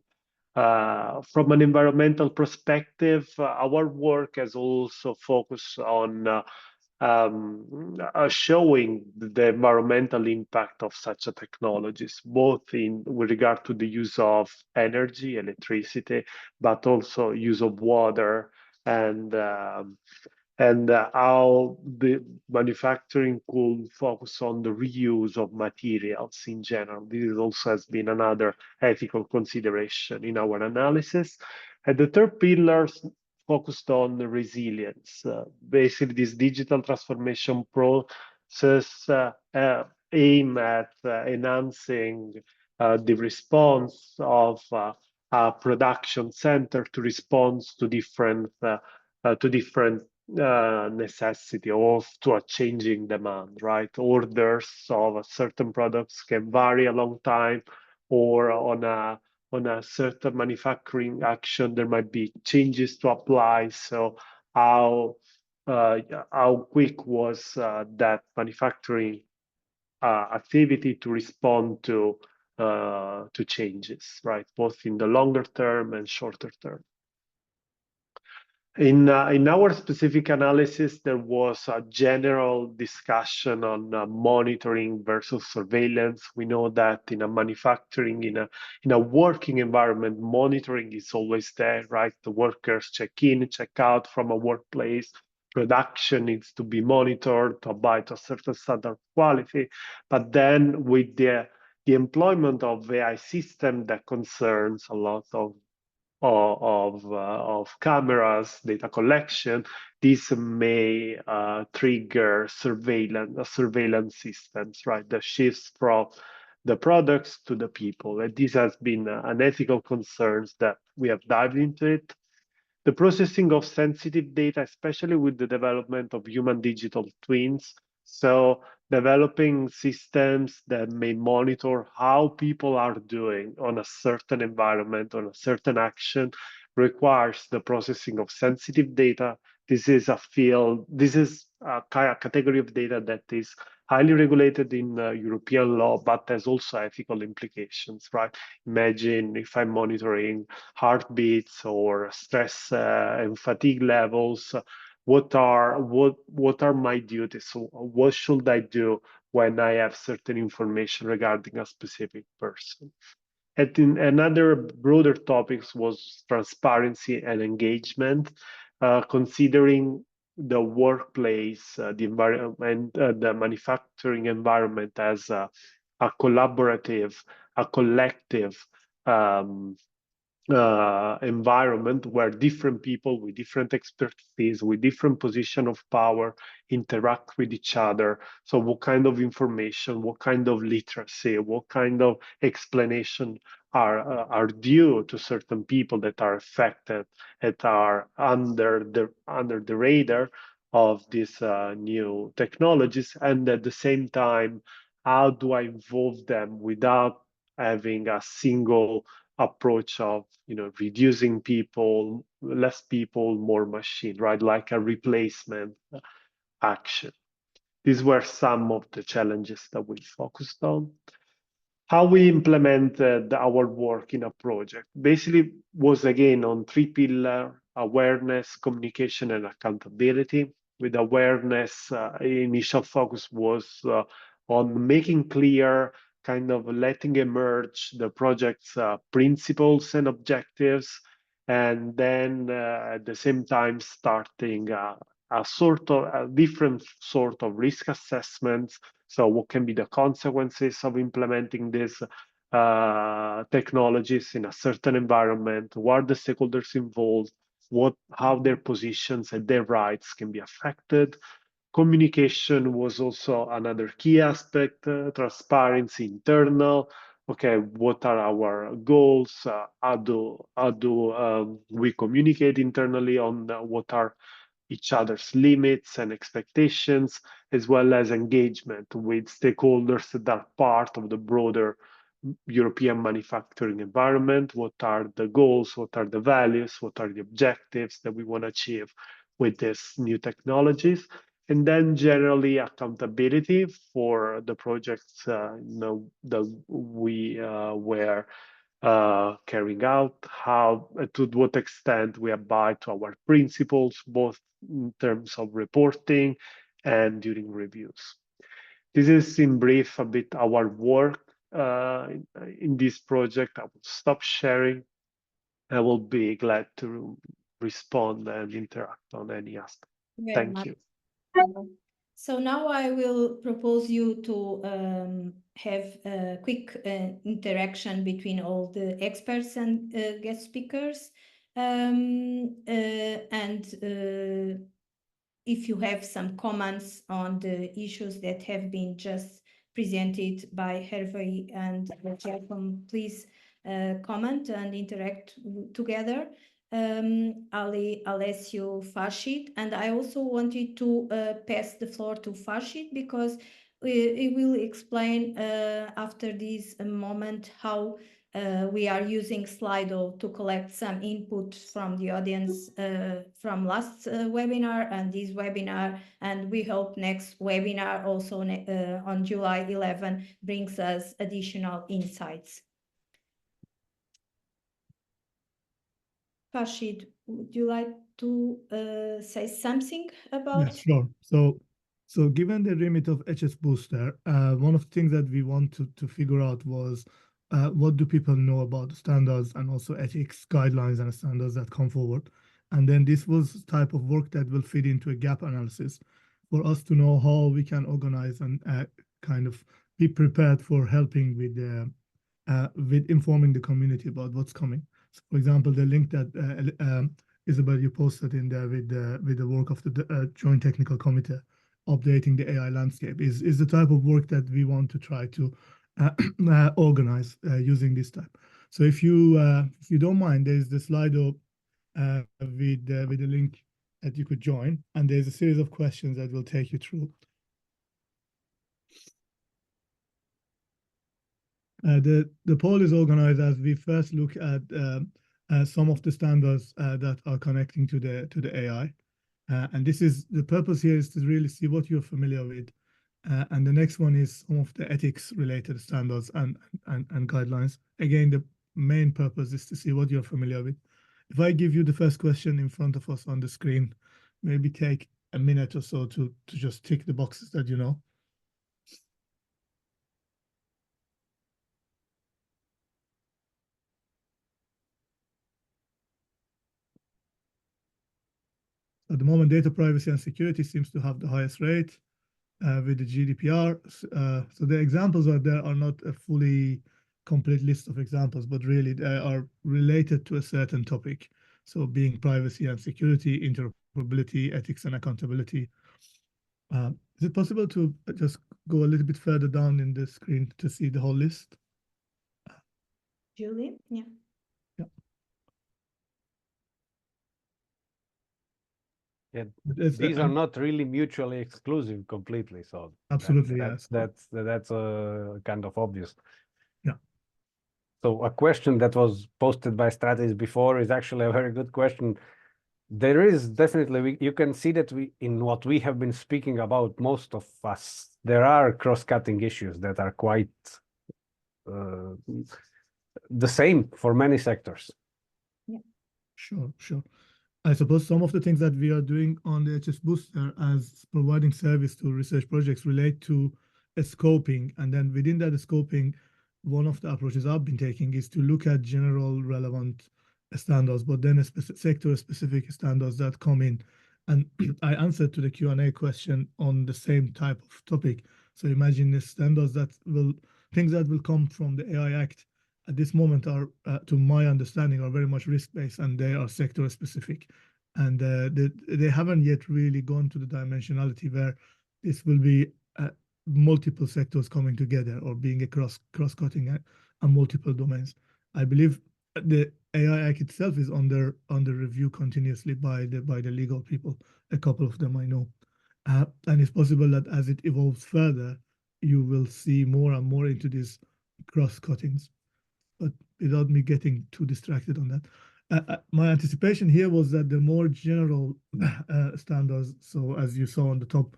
on. From an environmental perspective, our work has also focused on showing the environmental impact of such technologies, both with regard to the use of energy, electricity, but also use of water and how the manufacturing could focus on the reuse of materials in general. This also has been another ethical consideration in our analysis. And the third pillar focused on the resilience. Basically, this digital transformation process aim at enhancing the response of a production center to respond to different necessity of to a changing demand, right? Orders of certain products can vary a long time, or on a certain manufacturing action there might be changes to apply. So how quick was that manufacturing activity to respond to changes, right? Both in the longer term and shorter term. In our specific analysis, there was a general discussion on monitoring versus surveillance. We know that in a manufacturing, in a working environment, monitoring is always there, right? The workers check in, check out from a workplace. Production needs to be monitored to abide to a certain standard of quality. But then with the employment of AI system that concerns a lot of cameras, data collection, this may trigger surveillance systems, right? The shifts from the products to the people. And this has been an ethical concern that we have dived into it. The processing of sensitive data, especially with the development of human digital twins. So developing systems that may monitor how people are doing on a certain environment, on a certain action, requires the processing of sensitive data. This is a field, this is a category of data that is highly regulated in European law, but has also ethical implications, right? Imagine if I'm monitoring heartbeats or stress and fatigue levels, what are my duties? So what should I do when I have certain information regarding a specific person? And in another broader topics was transparency and engagement, considering the workplace, the environment, the manufacturing environment as a collaborative, a collective environment where different people with different expertise, with different position of power interact with each other. So what kind of information, what kind of literacy, what kind of explanation are due to certain people that are affected, that are under the radar of these new technologies, and at the same time, how do I involve them without having a single approach of reducing people, less people, more machine, right? Like a replacement action. These were some of the challenges that we focused on. How we implemented our work in a project basically was again on 3 pillars: awareness, communication, and accountability. With awareness, initial focus was on making clear, kind of letting emerge the project's principles and objectives, and then at the same time starting a different sort of risk assessments. So what can be the consequences of implementing these technologies in a certain environment? What are the stakeholders involved? How their positions and their rights can be affected? Communication was also another key aspect, transparency internal. Okay, what are our goals? How do we communicate internally on what are each other's limits and expectations, as well as engagement with stakeholders that are part of the broader European manufacturing environment. What are the goals? What are the values? What are the objectives that we want to achieve with these new technologies? And then generally accountability for the projects that we were carrying out, how to what extent we abide to our principles, both in terms of reporting and during reviews. This is in brief a bit our work in this project. I will stop sharing. I will be glad to respond and interact on any aspect. Thank you. So now I will propose you to have a quick interaction between all the experts and guest speakers. If you have some comments on the issues that have been just presented by Hervé and Giacomo, please comment and interact together. Alessio Farshid, and I also wanted to pass the floor to Farshid because it will explain after this moment how we are using Slido to collect some input from the audience from last webinar and this webinar, and we hope next webinar also on July 11 brings us additional insights. Farshid, would you like to say something about? Yes, sure. So given the remit of HSBooster, one of the things that we wanted to figure out was what do people know about the standards and also ethics guidelines and standards that come forward. And then this was type of work that will fit into a gap analysis for us to know how we can organize and kind of be prepared for helping with informing the community about what's coming. So for example, the link that Isabel, you posted in there with the work of the Joint Technical Committee updating the AI landscape is the type of work that we want to try to organize using this type. So if you don't mind, there's the Slido with the link that you could join, and there's a series of questions that will take you through. The poll is organized as we first look at some of the standards that are connecting to the AI. And this is the purpose here is to really see what you're familiar with. And the next one is some of the ethics related standards and guidelines. Again, the main purpose is to see what you're familiar with. If I give you the first question in front of us on the screen, maybe take a minute or so to just tick the boxes that you know. At the moment, data privacy and security seems to have the highest rate with the GDPR. So the examples are there are not a fully complete list of examples, but really they are related to a certain topic. So being privacy and security, interoperability, ethics and accountability. Is it possible to just go a little bit further down in the screen to see the whole list? Julie, yeah. Yeah, It's, these are not really mutually exclusive completely. So absolutely, that's kind of obvious. Yeah. So a question that was posted by Stratis before is actually a very good question. There is definitely, you can see that in what we have been speaking about, most of us, there are cross-cutting issues that are quite the same for many sectors. Yeah. Sure. I suppose some of the things that we are doing on the HSBooster as providing service to research projects relate to a scoping. And then within that scoping, one of the approaches I've been taking is to look at general relevant standards, but then a sector-specific standards that come in. And I answered to the Q&A question on the same type of topic. So imagine the standards things that will come from the AI Act at this moment are, to my understanding, are very much risk-based and they are sector-specific. And they haven't yet really gone to the dimensionality where this will be multiple sectors coming together or being a cross-cutting and multiple domains. I believe the AI Act itself is under review continuously by the legal people. A couple of them I know. And it's possible that as it evolves further, you will see more and more into these cross-cuttings. But without me getting too distracted on that. My anticipation here was that the more general standards, so as you saw on the top,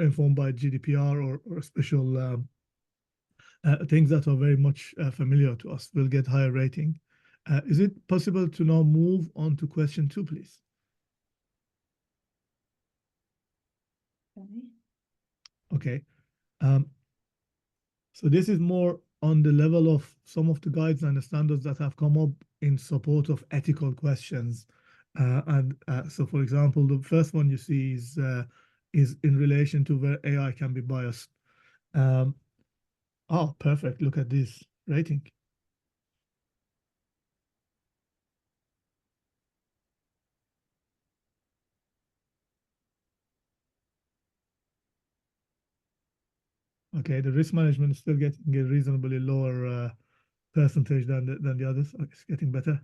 informed by GDPR or special things that are very much familiar to us, will get higher rating. Is it possible to now move on to question 2, please? Okay. So this is more on the level of some of the guides and the standards that have come up in support of ethical questions. So, for example, the first one you see is in relation to where AI can be biased. Oh, perfect. Look at this rating. Okay, the risk management is still getting a reasonably lower percentage than the others. Okay, it's getting better.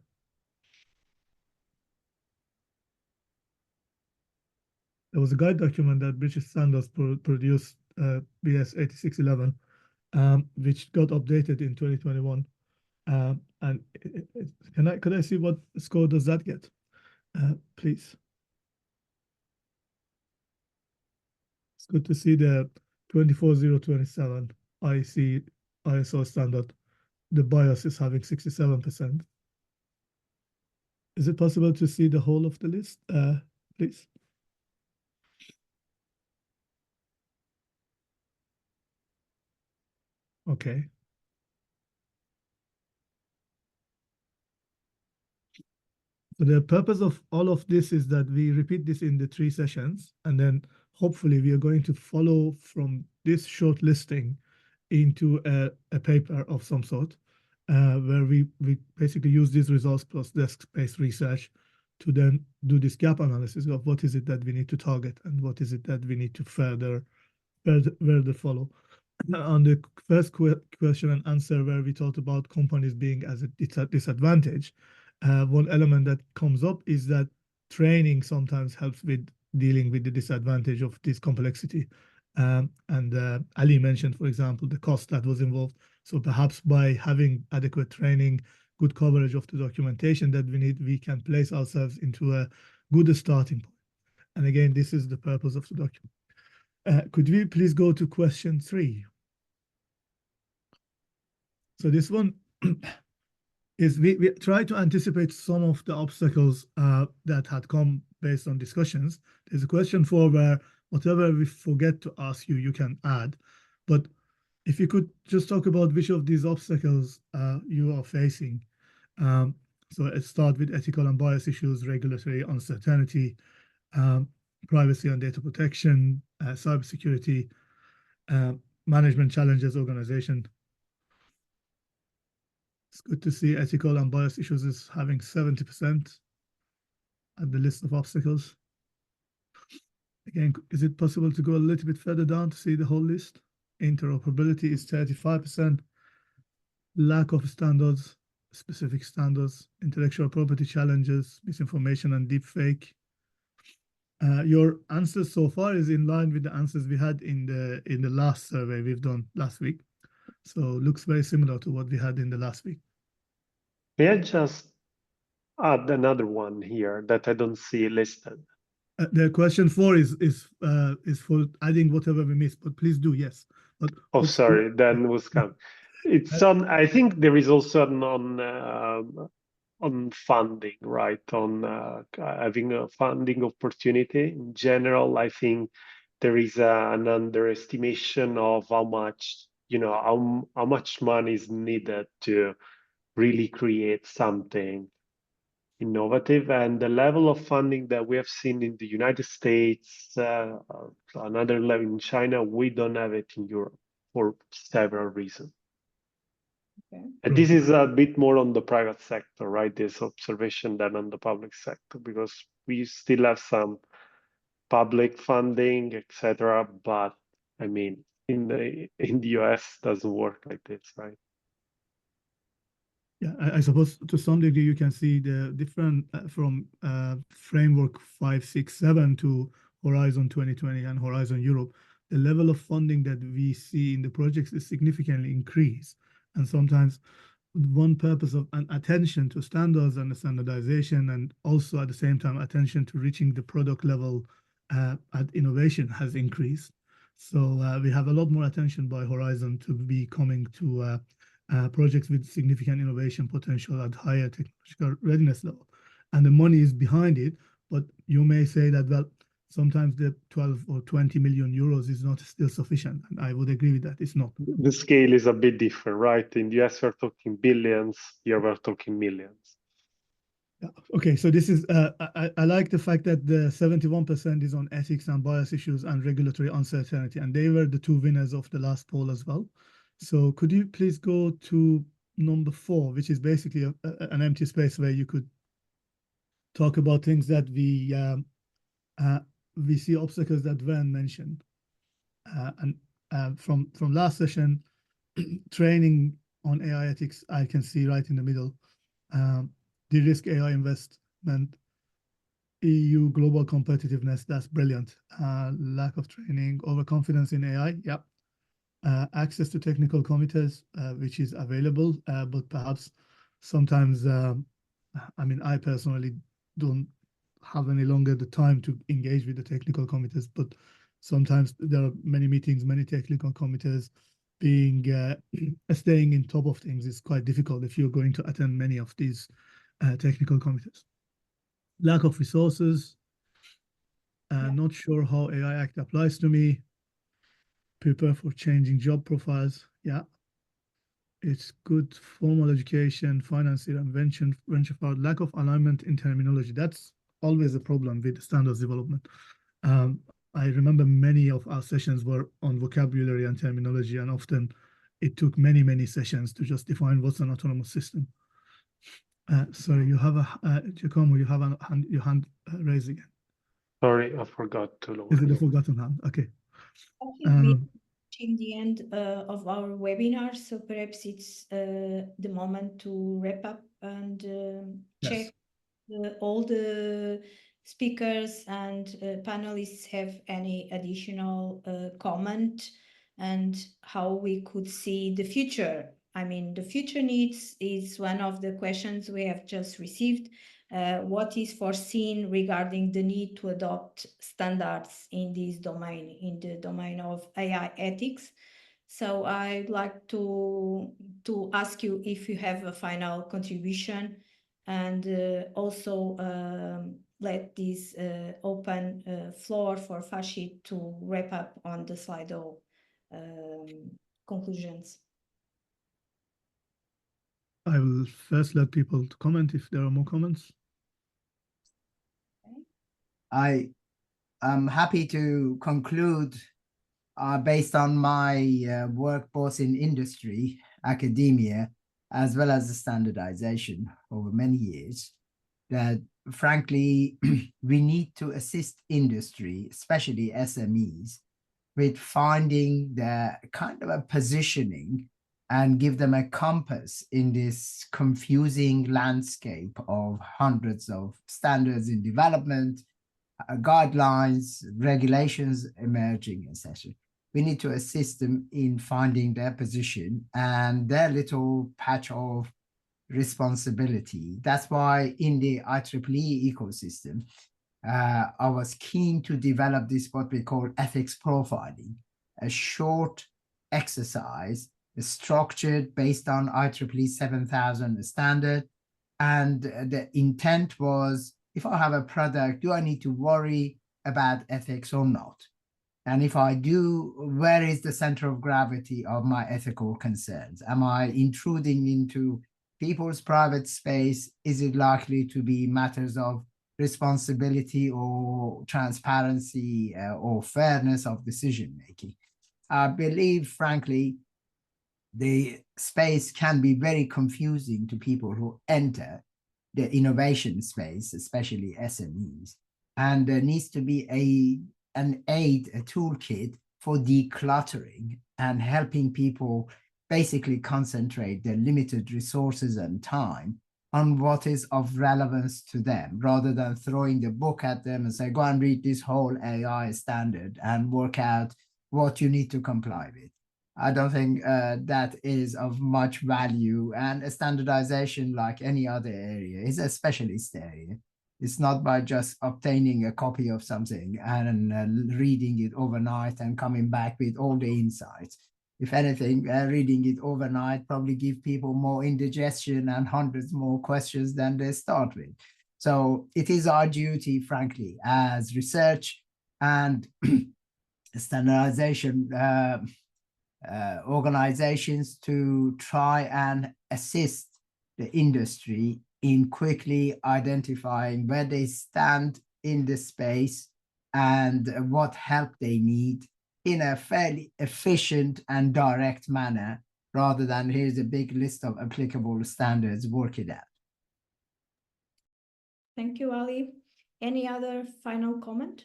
There was a guide document that British Standards produced, BS 8611, which got updated in 2021. And could I see what score does that get, please? It's good to see the 24027 ISO standard. The bias is having 67%. Is it possible to see the whole of the list, please? Okay. So the purpose of all of this is that we repeat this in the 3 sessions, and then hopefully we are going to follow from this short listing into a paper of some sort, where we basically use these results plus desk-based research to then do this gap analysis of what is it that we need to target and what is it that we need to further follow. On the first question and answer, where we talked about companies being at a disadvantage, one element that comes up is that training sometimes helps with dealing with the disadvantage of this complexity. And Ali mentioned, for example, the cost that was involved. So perhaps by having adequate training, good coverage of the documentation that we need, we can place ourselves into a good starting point. And again, this is the purpose of the document. Could we please go to question 3? So this one is we try to anticipate some of the obstacles that had come based on discussions. There's a question 4 where whatever we forget to ask you, you can add. But if you could just talk about which of these obstacles you are facing. So let's start with ethical and bias issues, regulatory uncertainty, privacy and data protection, cybersecurity, management challenges, organization. It's good to see ethical and bias issues is having 70% at the list of obstacles. Again, is it possible to go a little bit further down to see the whole list? Interoperability is 35%. Lack of standards, specific standards, intellectual property challenges, misinformation and deepfake. Your answers so far is in line with the answers we had in the last survey we've done last week. So looks very similar to what we had in the last week. May I just add another one here that I don't see listed? The question 4 is for adding whatever we missed, but please do, yes. But oh, sorry, then was come. It's on. I think there is also on funding, right? On having a funding opportunity in general. I think there is an underestimation of how much, how much money is needed to really create something innovative, and the level of funding that we have seen in the United States, another level in China, we don't have it in Europe for several reasons. Okay. And this is a bit more on the private sector, right? This observation than on the public sector, because we still have some public funding, etc. But I mean, in the US, doesn't work like this, right? Yeah, I suppose to some degree you can see the different from framework 5, 6, 7 to Horizon 2020 and Horizon Europe. The level of funding that we see in the projects is significantly increased, and sometimes one purpose of an attention to standards and the standardization, and also at the same time attention to reaching the product level at innovation has increased. So we have a lot more attention by Horizon to be coming to projects with significant innovation potential at higher technological readiness level, and the money is behind it. But you may say that, well, sometimes the 12 or 20 million euros is not still sufficient, and I would agree with that. It's not. The scale is a bit different, right? In the US, we're talking billions. Here, we're talking millions. Yeah. Okay, so this is I like the fact that the 71% is on ethics and bias issues and regulatory uncertainty, and they were the 2 winners of the last poll as well. So could you please go to number 4, which is basically an empty space where you could talk about things that we see obstacles that weren't mentioned. And from last session, training on AI ethics, I can see right in the middle. De-risk AI investment, EU global competitiveness, that's brilliant. Lack of training, overconfidence in AI, yeah. Access to technical committees, which is available, but perhaps sometimes, I mean, I personally don't have any longer the time to engage with the technical committees, but sometimes there are many meetings, many technical committees. Being staying in top of things is quite difficult if you're going to attend many of these technical committees. Lack of resources, not sure how AI Act applies to me. Prepare for changing job profiles. Yeah, it's good formal education, financial and venture fund. Lack of alignment in terminology. That's always a problem with standards development. I remember many of our sessions were on vocabulary and terminology, and often it took many sessions to just define what's an autonomous system. Sorry, you have Giacomo, you have your hand raised again. Sorry, I forgot to lower. Is it a forgotten hand? Okay. In the end of our webinar, so perhaps it's the moment to wrap up and check all the speakers and panelists have any additional comment and how we could see the future. I mean, the future needs is one of the questions we have just received. What is foreseen regarding the need to adopt standards in this domain, in the domain of AI ethics? So I'd like to ask you if you have a final contribution, and also let this open floor for Farshid to wrap up on the Slido conclusions. I will first let people to comment if there are more comments. I am happy to conclude based on my work both in industry, academia, as well as the standardization over many years, that frankly, we need to assist industry, especially SMEs, with finding the kind of a positioning and give them a compass in this confusing landscape of hundreds of standards in development, guidelines, regulations emerging, etc. We need to assist them in finding their position and their little patch of responsibility. That's why in the IEEE ecosystem, I was keen to develop this, what we call ethics profiling, a short exercise, structured based on IEEE 7000 standard. And the intent was, if I have a product, do I need to worry about ethics or not? And if I do, where is the center of gravity of my ethical concerns? Am I intruding into people's private space? Is it likely to be matters of responsibility or transparency or fairness of decision making? I believe, frankly, the space can be very confusing to people who enter the innovation space, especially SMEs. And there needs to be an aid, a toolkit for decluttering and helping people basically concentrate their limited resources and time on what is of relevance to them, rather than throwing the book at them and say, go and read this whole AI standard and work out what you need to comply with. I don't think that is of much value. And a standardization, like any other area, is a specialist area. It's not by just obtaining a copy of something and reading it overnight and coming back with all the insights. If anything, reading it overnight probably give people more indigestion and hundreds more questions than they start with. So it is our duty, frankly, as research and standardization organizations to try and assist the industry in quickly identifying where they stand in the space and what help they need in a fairly efficient and direct manner, rather than here's a big list of applicable standards, work it out. Thank you, Ali. Any other final comment?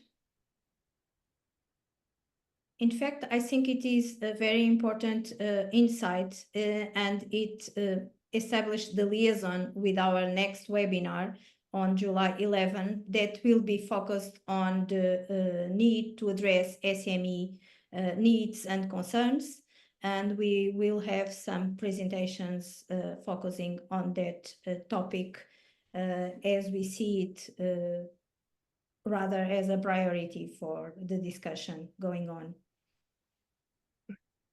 In fact, I think it is a very important insight, and it established the liaison with our next webinar on July 11 that will be focused on the need to address SME needs and concerns. And we will have some presentations focusing on that topic as we see it rather as a priority for the discussion going on.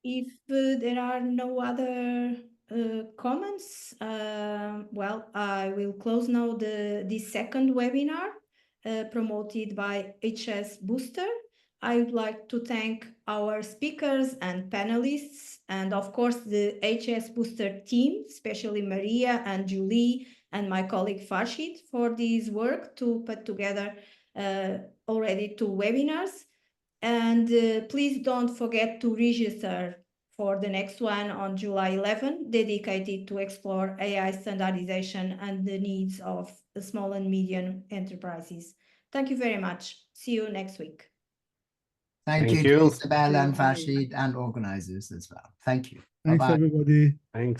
If there are no other comments, well, I will close now this second webinar promoted by HSBooster. I would like to thank our speakers and panelists, and of course the HSBooster team, especially Maria and Julie and my colleague Farshid, for this work to put together already 2 webinars. And please don't forget to register for the next one on July 11, dedicated to explore AI standardization and the needs of the small and medium enterprises. Thank you very much. See you next week. Thank you to Isabel and Farshid and organizers as well. Thank you. Thanks, Bye-bye. everybody. Thanks.